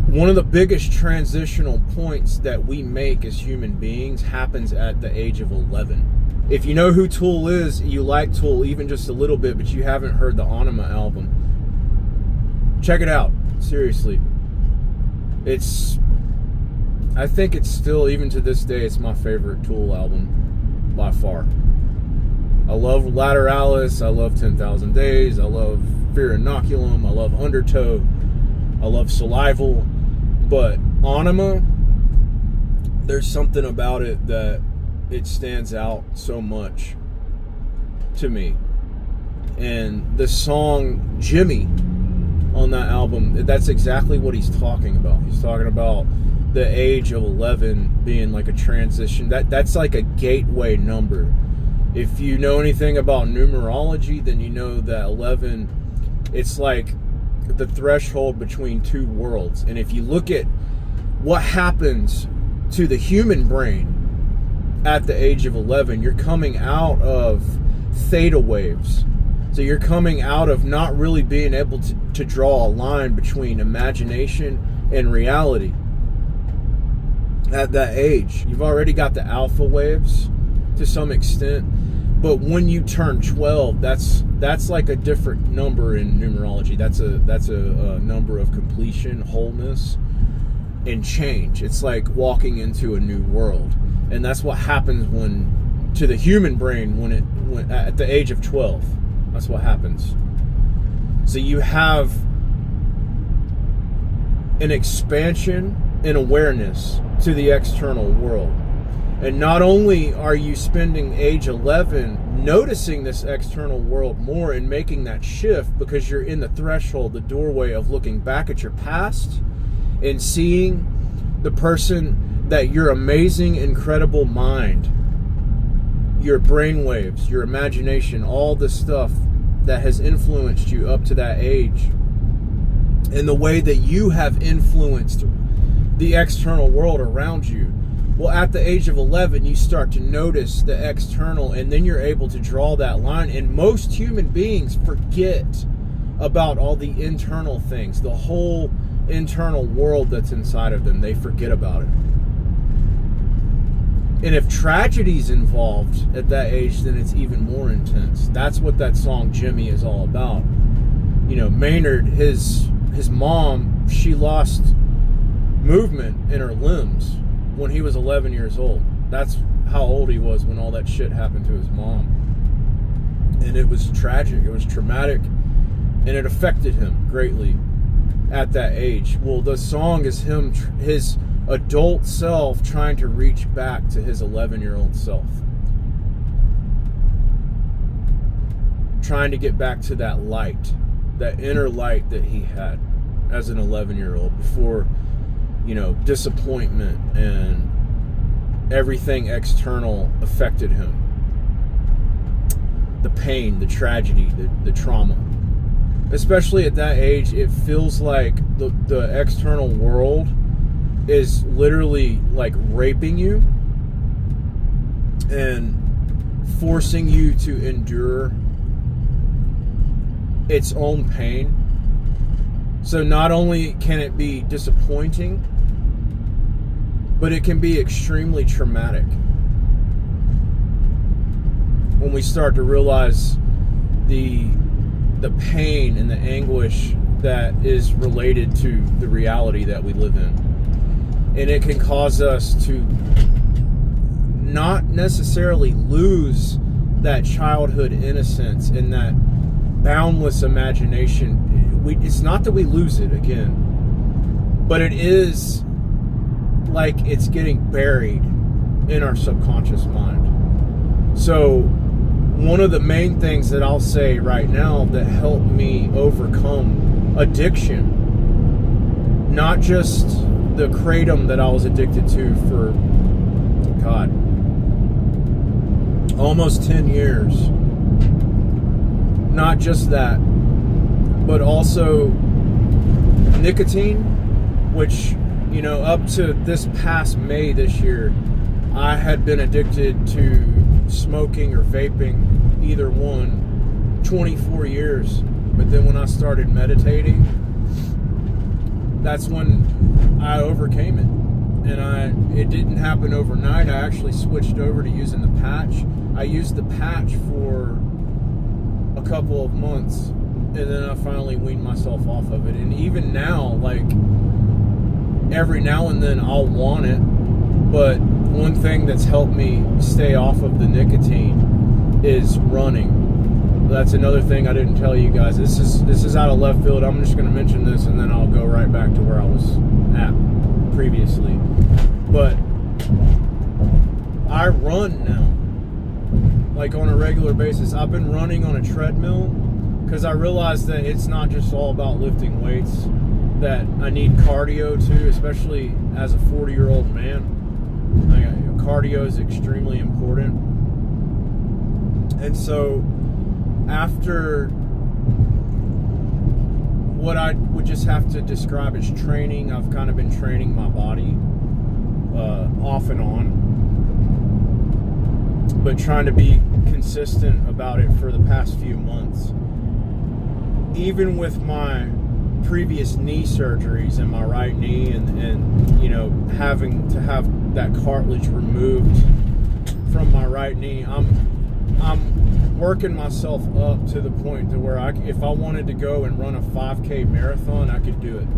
One of the biggest transitional points that we make as human beings happens at the age of 11. If you know who Tool is, you like Tool even just a little bit, but you haven't heard the Anima album, check it out. Seriously. I think it's still, even to this day, it's my favorite Tool album by far. I love Lateralis, I love 10,000 Days, I love Fear Inoculum, I love Undertow, I love Salival. But Anima, there's something about it that it stands out so much to me. And the song Jimmy on that album, that's exactly what he's talking about. He's talking about the age of 11 being like a transition. That's like a gateway number. If you know anything about numerology, then you know that 11, it's like the threshold between two worlds. And if you look at what happens to the human brain at the age of 11, you're coming out of theta waves. So you're coming out of not really being able to draw a line between imagination and reality. At that age, you've already got the alpha waves to some extent, but when you turn 12, that's like a different number in numerology. That's a number of completion, wholeness, and change. It's like walking into a new world, and that's what happens to the human brain when at the age of 12. That's what happens. So you have an expansion in awareness to the external world. And not only are you spending age 11 noticing this external world more and making that shift because you're in the threshold, the doorway of looking back at your past and seeing the person that your amazing, incredible mind, your brainwaves, your imagination, all the stuff that has influenced you up to that age, and the way that you have influenced the external world around you. Well, at the age of 11, you start to notice the external, and then you're able to draw that line. And most human beings forget about all the internal things, the whole internal world that's inside of them. They forget about it. And if tragedy's involved at that age, then it's even more intense. That's what that song Jimmy is all about. You know, Maynard, his mom, she lost movement in her limbs when he was 11 years old. That's how old he was when all that shit happened to his mom. And it was tragic. It was traumatic. And it affected him greatly at that age. Well, the song is him, his adult self, trying to reach back to his 11-year-old self. Trying to get back to that light, that inner light that he had as an 11-year-old before, you know, disappointment and everything external affected him. The pain, the tragedy, the trauma. Especially at that age, it feels like the external world is literally like raping you and forcing you to endure its own pain. So not only can it be disappointing, but it can be extremely traumatic when we start to realize the pain and the anguish that is related to the reality that we live in. And it can cause us to not necessarily lose that childhood innocence and that boundless imagination. It's not that we lose it again, but it is like it's getting buried in our subconscious mind. So one of the main things that I'll say right now that helped me overcome addiction, not just the kratom that I was addicted to for, God, almost 10 years. Not just that, but also nicotine, which, you know, up to this past May this year, I had been addicted to smoking or vaping, either one, 24 years. But then when I started meditating, that's when I overcame it. And it didn't happen overnight. I actually switched over to using the patch. I used the patch for a couple of months, and then I finally weaned myself off of it. And even now, like, every now and then I'll want it, but one thing that's helped me stay off of the nicotine is running. That's another thing I didn't tell you guys. This is out of left field. I'm just going to mention this, and then I'll go right back to where I was at previously. But I run now, like, on a regular basis. I've been running on a treadmill because I realized that it's not just all about lifting weights, that I need cardio too, especially as a 40-year-old man. Cardio is extremely important. And so after what I would just have to describe as training. I've kind of been training my body off and on, but trying to be consistent about it for the past few months. Even with my previous knee surgeries in my right knee and you know, having to have that cartilage removed from my right knee, I'm working myself up to the point to where if I wanted to go and run a 5K marathon, I could do it.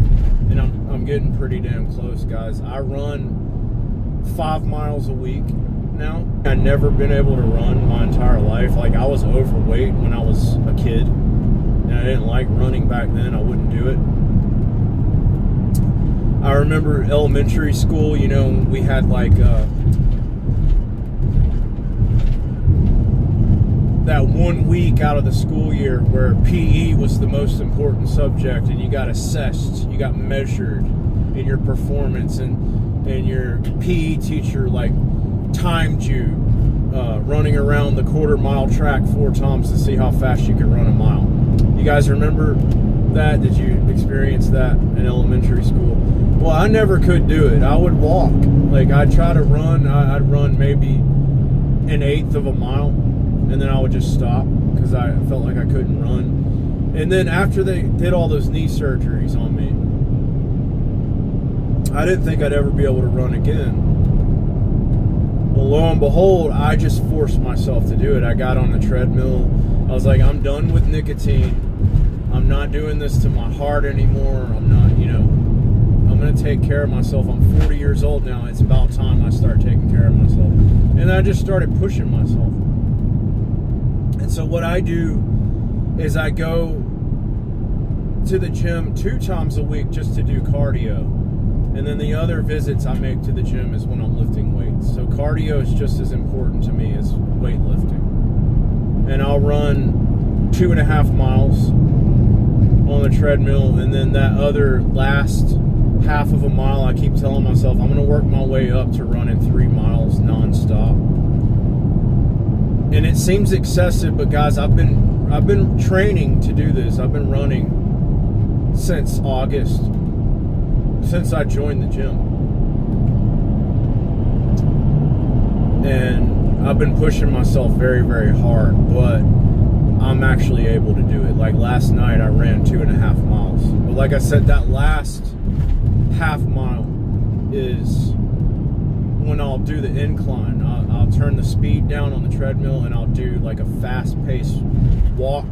And I'm getting pretty damn close, guys. I run 5 miles a week now. I've never been able to run my entire life. Like, I was overweight when I was a kid, and I didn't like running back then. I wouldn't do it. I remember elementary school, you know, we had like that 1 week out of the school year where PE was the most important subject, and you got assessed, you got measured in your performance, and your PE teacher like timed you running around the quarter-mile track 4 times to see how fast you could run a mile. You guys remember that? Did you experience that in elementary school? Well, I never could do it. I would walk. Like, I'd try to run. I'd run maybe 1/8 of a mile, and then I would just stop because I felt like I couldn't run. And then after they did all those knee surgeries on me, I didn't think I'd ever be able to run again. Well, lo and behold, I just forced myself to do it. I got on the treadmill. I was like, I'm done with nicotine. I'm not doing this to my heart anymore. I'm not, you know, I'm going to take care of myself. I'm 40 years old now. It's about time I start taking care of myself. And I just started pushing myself. And so what I do is I go to the gym 2 times a week just to do cardio. And then the other visits I make to the gym is when I'm lifting weights. So cardio is just as important to me as weightlifting. And I'll run 2.5 miles on the treadmill, and then that other last half of a mile, I keep telling myself I'm going to work my way up to running 3 miles nonstop. And it seems excessive, but guys, I've been training to do this. I've been running since August, since I joined the gym. And I've been pushing myself very, very hard, but I'm actually able to do it. Like last night, I ran 2.5 miles. But like I said, that last half mile is when I'll do the incline. I'll turn the speed down on the treadmill, and I'll do like a fast-paced walk,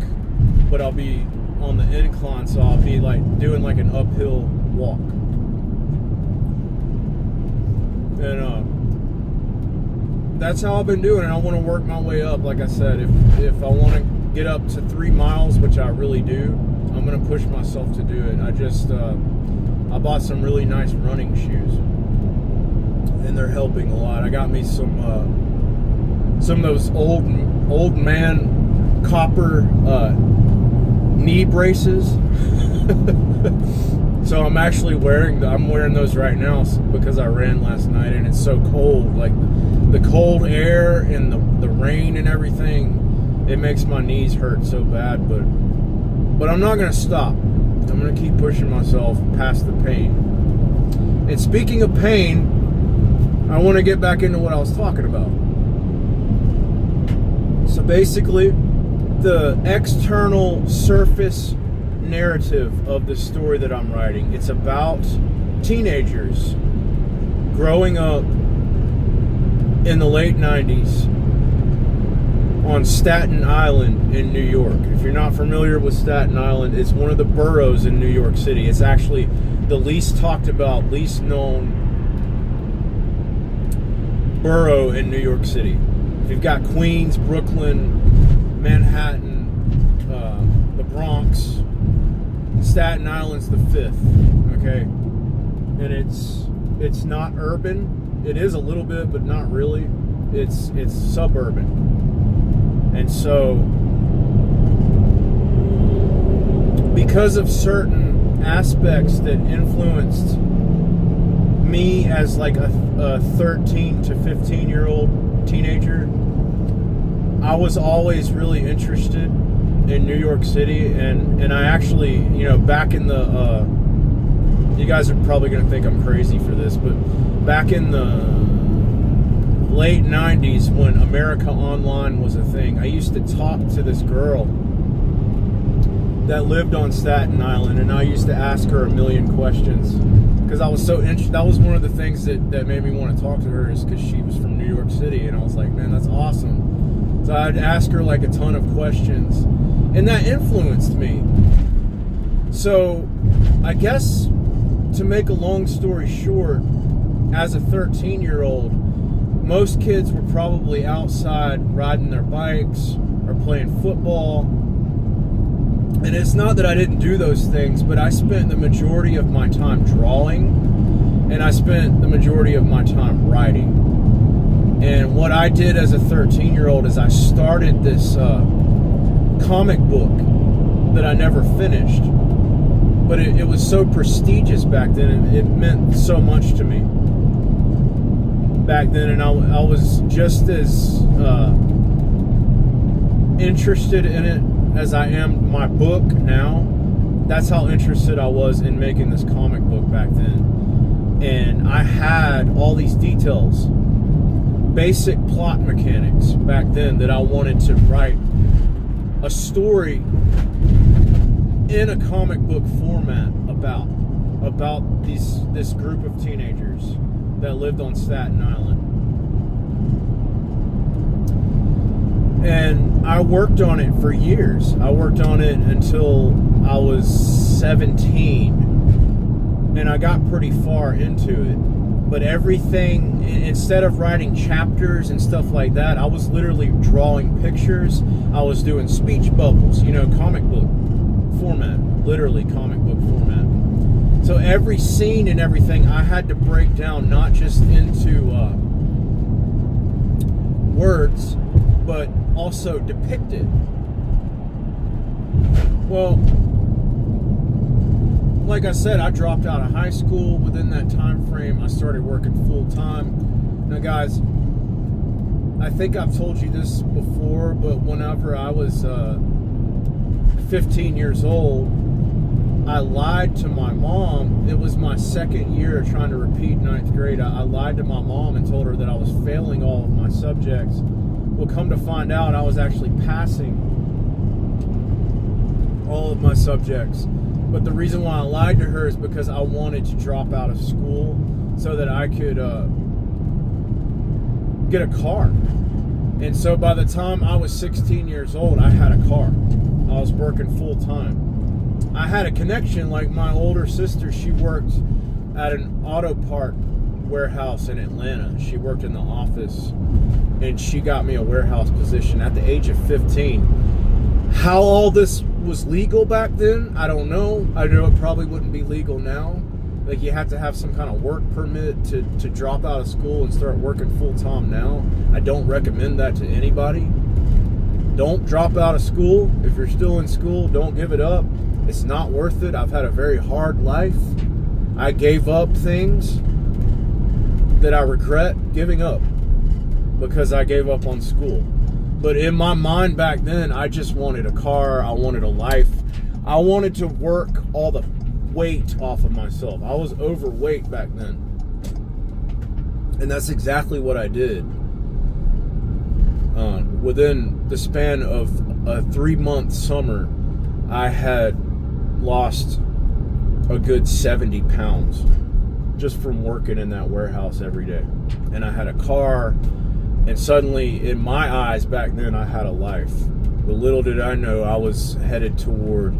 but I'll be on the incline, so I'll be like doing like an uphill walk. And that's how I've been doing it. I want to work my way up. Like I said, if I want to get up to 3 miles, which I really do, I'm going to push myself to do it. I bought some really nice running shoes, and they're helping a lot. I got me some of those old man copper knee braces. So I'm actually wearing those right now because I ran last night, and it's so cold. Like the cold air and the rain and everything, it makes my knees hurt so bad. But I'm not gonna stop. I'm gonna keep pushing myself past the pain. And speaking of pain, I want to get back into what I was talking about. So basically, the external surface narrative of the story that I'm writing, it's about teenagers growing up in the late 90s on Staten Island in New York. If you're not familiar with Staten Island, it's one of the boroughs in New York City. It's actually the least talked about, least known borough in New York City. You've got Queens, Brooklyn, Manhattan, the Bronx. Staten Island's the 5th, okay? And it's not urban. It is a little bit, but not really. It's suburban. And so, because of certain aspects that influenced me as like a 13 to 15-year-old teenager, I was always really interested in New York City, and I actually, back in the, you guys are probably going to think I'm crazy for this, but back in the late 90s when America Online was a thing, I used to talk to this girl that lived on Staten Island, and I used to ask her a million questions because I was so interested. That was one of the things that made me want to talk to her, is because she was from New York City, and I was like, man, that's awesome. So I'd ask her like a ton of questions, and that influenced me. So I guess, to make a long story short, as a 13-year-old, most kids were probably outside riding their bikes or playing football. And it's not that I didn't do those things, but I spent the majority of my time drawing, and I spent the majority of my time writing. And what I did as a 13-year-old is I started this comic book that I never finished. But it was so prestigious back then, and it meant so much to me back then. And I was just as interested in it as I am my book now. That's how interested I was in making this comic book back then. And I had all these details, basic plot mechanics back then, that I wanted to write a story in a comic book format about this group of teenagers that lived on Staten Island. And I worked on it for years. I worked on it until I was 17, and I got pretty far into it. But everything, instead of writing chapters and stuff like that, I was literally drawing pictures. I was doing speech bubbles, comic book format, literally comic book format. So every scene and everything I had to break down, not just into words, but also depicted. Well, like I said, I dropped out of high school. Within that time frame, I started working full time. Now, guys, I think I've told you this before, but whenever I was 15 years old, I lied to my mom. It was my second year trying to repeat ninth grade. I lied to my mom and told her that I was failing all of my subjects. Well, come to find out, I was actually passing all of my subjects. But the reason why I lied to her is because I wanted to drop out of school so that I could get a car. And so by the time I was 16 years old, I had a car. I was working full time. I had a connection, like my older sister. She worked at an auto part warehouse in Atlanta. She worked in the office, and she got me a warehouse position at the age of 15. How all this was legal back then, I don't know. I know it probably wouldn't be legal now. Like, you have to have some kind of work permit to drop out of school and start working full time now. I don't recommend that to anybody. Don't drop out of school. If you're still in school, don't give it up. It's not worth it. I've had a very hard life. I gave up things that I regret giving up because I gave up on school. But in my mind back then, I just wanted a car. I wanted a life. I wanted to work all the weight off of myself. I was overweight back then. And that's exactly what I did. Within the span of a 3-month summer, I had lost a good 70 pounds just from working in that warehouse every day. And I had a car, and suddenly, in my eyes back then, I had a life. But little did I know, I was headed toward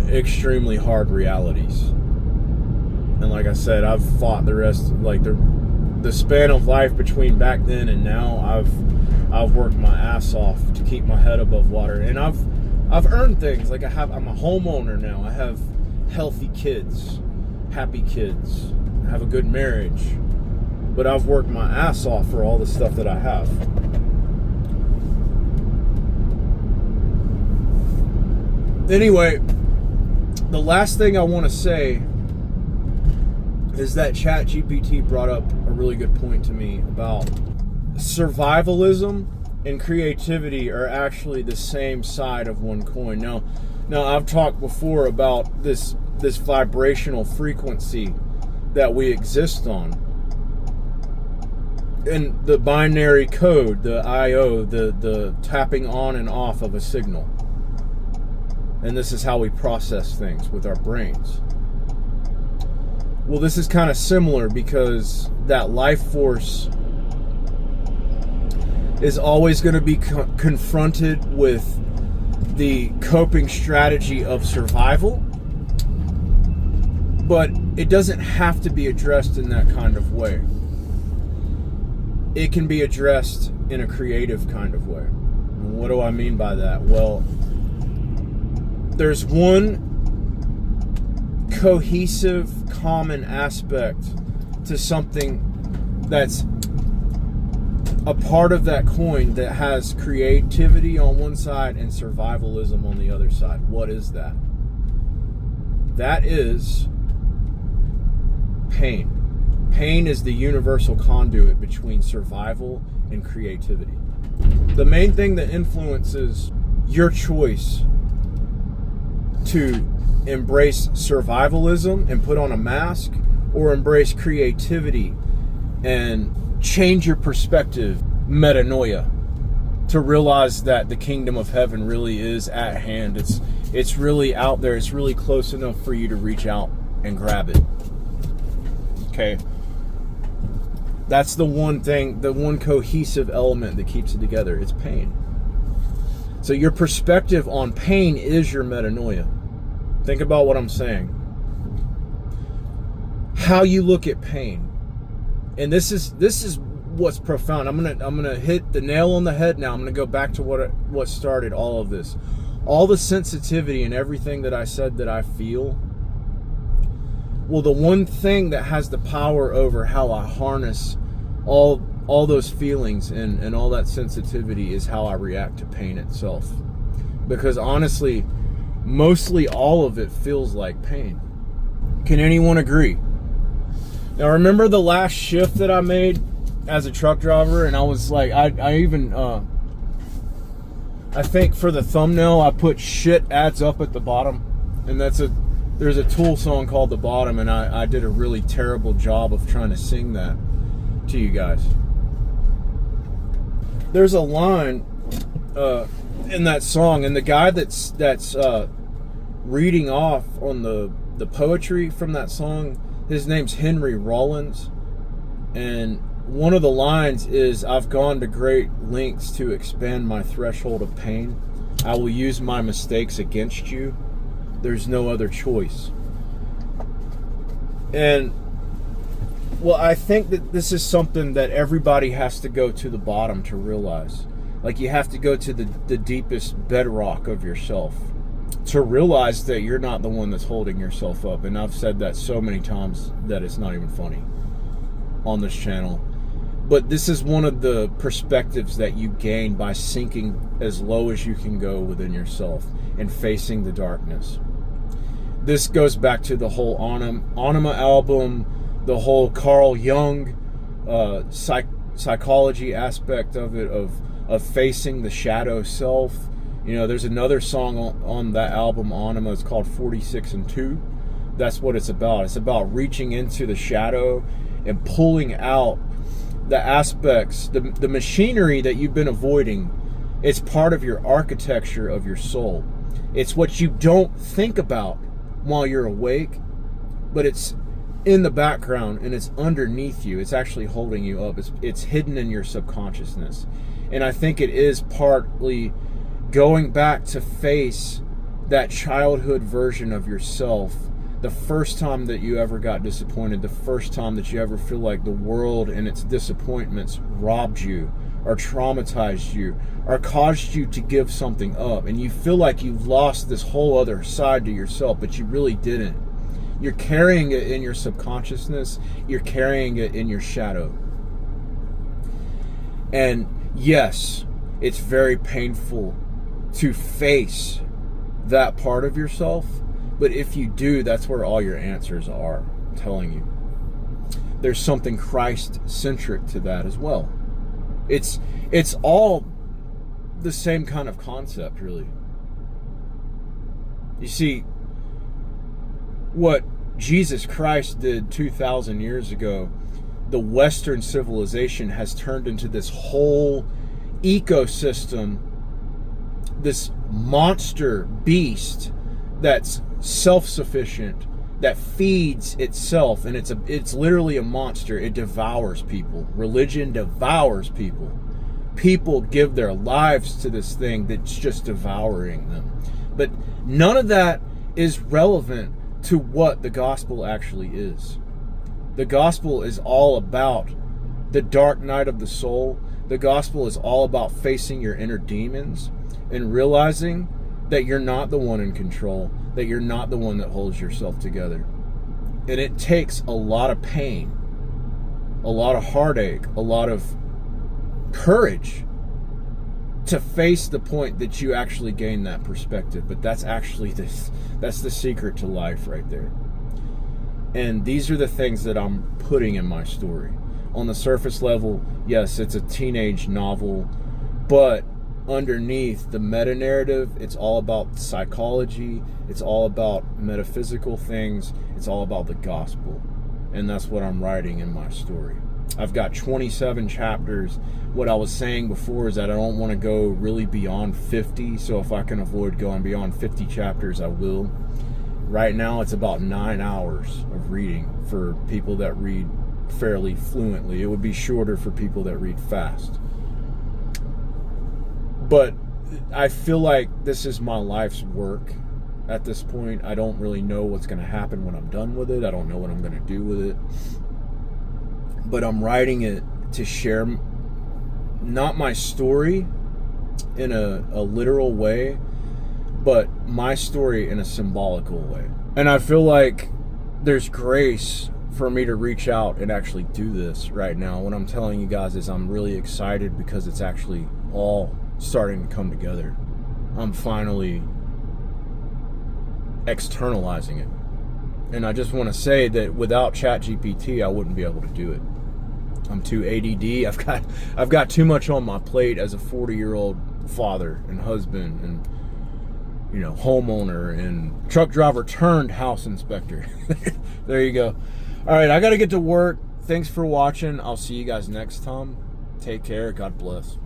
extremely hard realities. And like I said, I've fought the rest, like the span of life between back then and now. I've worked my ass off to keep my head above water, and I've earned things. Like I'm a homeowner now. I have healthy kids, happy kids. I have a good marriage. But I've worked my ass off for all the stuff that I have. Anyway, the last thing I want to say is that ChatGPT brought up a really good point to me about survivalism and creativity are actually the same side of one coin. Now I've talked before about this vibrational frequency that we exist on, and the binary code, the I/O, the tapping on and off of a signal. And this is how we process things with our brains. Well, this is kind of similar, because that life force is always going to be confronted with the coping strategy of survival, but it doesn't have to be addressed in that kind of way. It can be addressed in a creative kind of way. And what do I mean by that? Well, there's one cohesive, common aspect to something that's a part of that coin that has creativity on one side and survivalism on the other side. What is that? That is pain. Pain is the universal conduit between survival and creativity. The main thing that influences your choice to embrace survivalism and put on a mask, or embrace creativity and change your perspective, metanoia, to realize that the kingdom of heaven really is at hand. It's really out there. It's really close enough for you to reach out and grab it. Okay. That's the one thing, the one cohesive element that keeps it together. It's pain. So your perspective on pain is your metanoia. Think about what I'm saying. How you look at pain. And this is what's profound. I'm gonna hit the nail on the head now. I'm gonna go back to what started all of this. All the sensitivity and everything that I said that I feel. Well, the one thing that has the power over how I harness all those feelings and all that sensitivity is how I react to pain itself. Because honestly, mostly all of it feels like pain. Can anyone agree? Now, remember the last shift that I made as a truck driver, and I was like, I even I think for the thumbnail I put shit adds up at the bottom, and there's a Tool song called The Bottom, and I did a really terrible job of trying to sing that to you guys. There's a line in that song, and the guy that's reading off on the poetry from that song, his name's Henry Rollins, and one of the lines is, "I've gone to great lengths to expand my threshold of pain. I will use my mistakes against you. There's no other choice." And well, I think that this is something that everybody has to go to the bottom to realize. Like, you have to go to the deepest bedrock of yourself to realize that you're not the one that's holding yourself up. And I've said that so many times that it's not even funny on this channel. But this is one of the perspectives that you gain by sinking as low as you can go within yourself and facing the darkness. This goes back to the whole Anima album, the whole Carl Jung psychology aspect of it, of facing the shadow self. You know, there's another song on that album, Anima, it's called 46 and 2. That's what it's about. It's about reaching into the shadow and pulling out the aspects, the machinery that you've been avoiding. It's part of your architecture of your soul. It's what you don't think about while you're awake, but it's in the background and it's underneath you. It's actually holding you up. It's hidden in your subconsciousness. And I think it is partly going back to face that childhood version of yourself, the first time that you ever got disappointed, the first time that you ever feel like the world and its disappointments robbed you or traumatized you or caused you to give something up, and you feel like you've lost this whole other side to yourself, but you really didn't. You're carrying it in your subconsciousness. You're carrying it in your shadow. And yes, it's very painful to face that part of yourself, but if you do, that's where all your answers are. I'm telling you. There's something Christ-centric to that as well. It's all the same kind of concept, really. You see, what Jesus Christ did 2,000 years ago, the Western civilization has turned into this whole ecosystem, this monster beast that's self-sufficient, that feeds itself, and it's literally a monster. It devours people. Religion devours people. People give their lives to this thing that's just devouring them. But none of that is relevant to what the gospel actually is. The gospel is all about the dark night of the soul. The gospel is all about facing your inner demons and realizing that you're not the one in control, that you're not the one that holds yourself together. And it takes a lot of pain, a lot of heartache, a lot of courage to face the point that you actually gain that perspective. But that's actually that's the secret to life right there. And these are the things that I'm putting in my story. On the surface level, yes, it's a teenage novel, but underneath the meta-narrative, it's all about psychology, it's all about metaphysical things, it's all about the gospel. And that's what I'm writing in my story. I've got 27 chapters. What I was saying before is that I don't want to go really beyond 50, so if I can avoid going beyond 50 chapters, I will. Right now, it's about 9 hours of reading for people that read fairly fluently. It would be shorter for people that read fast. But I feel like this is my life's work at this point. I don't really know what's going to happen when I'm done with it. I don't know what I'm going to do with it. But I'm writing it to share not my story in a literal way, but my story in a symbolical way. And I feel like there's grace for me to reach out and actually do this right now. What I'm telling you guys is I'm really excited because it's actually all starting to come together. I'm finally externalizing it. And I just want to say that without ChatGPT, I wouldn't be able to do it. I'm too ADD. I've got too much on my plate as a 40-year-old father and husband and, you know, homeowner and truck driver turned house inspector. There you go. All right, I got to get to work. Thanks for watching. I'll see you guys next time. Take care. God bless.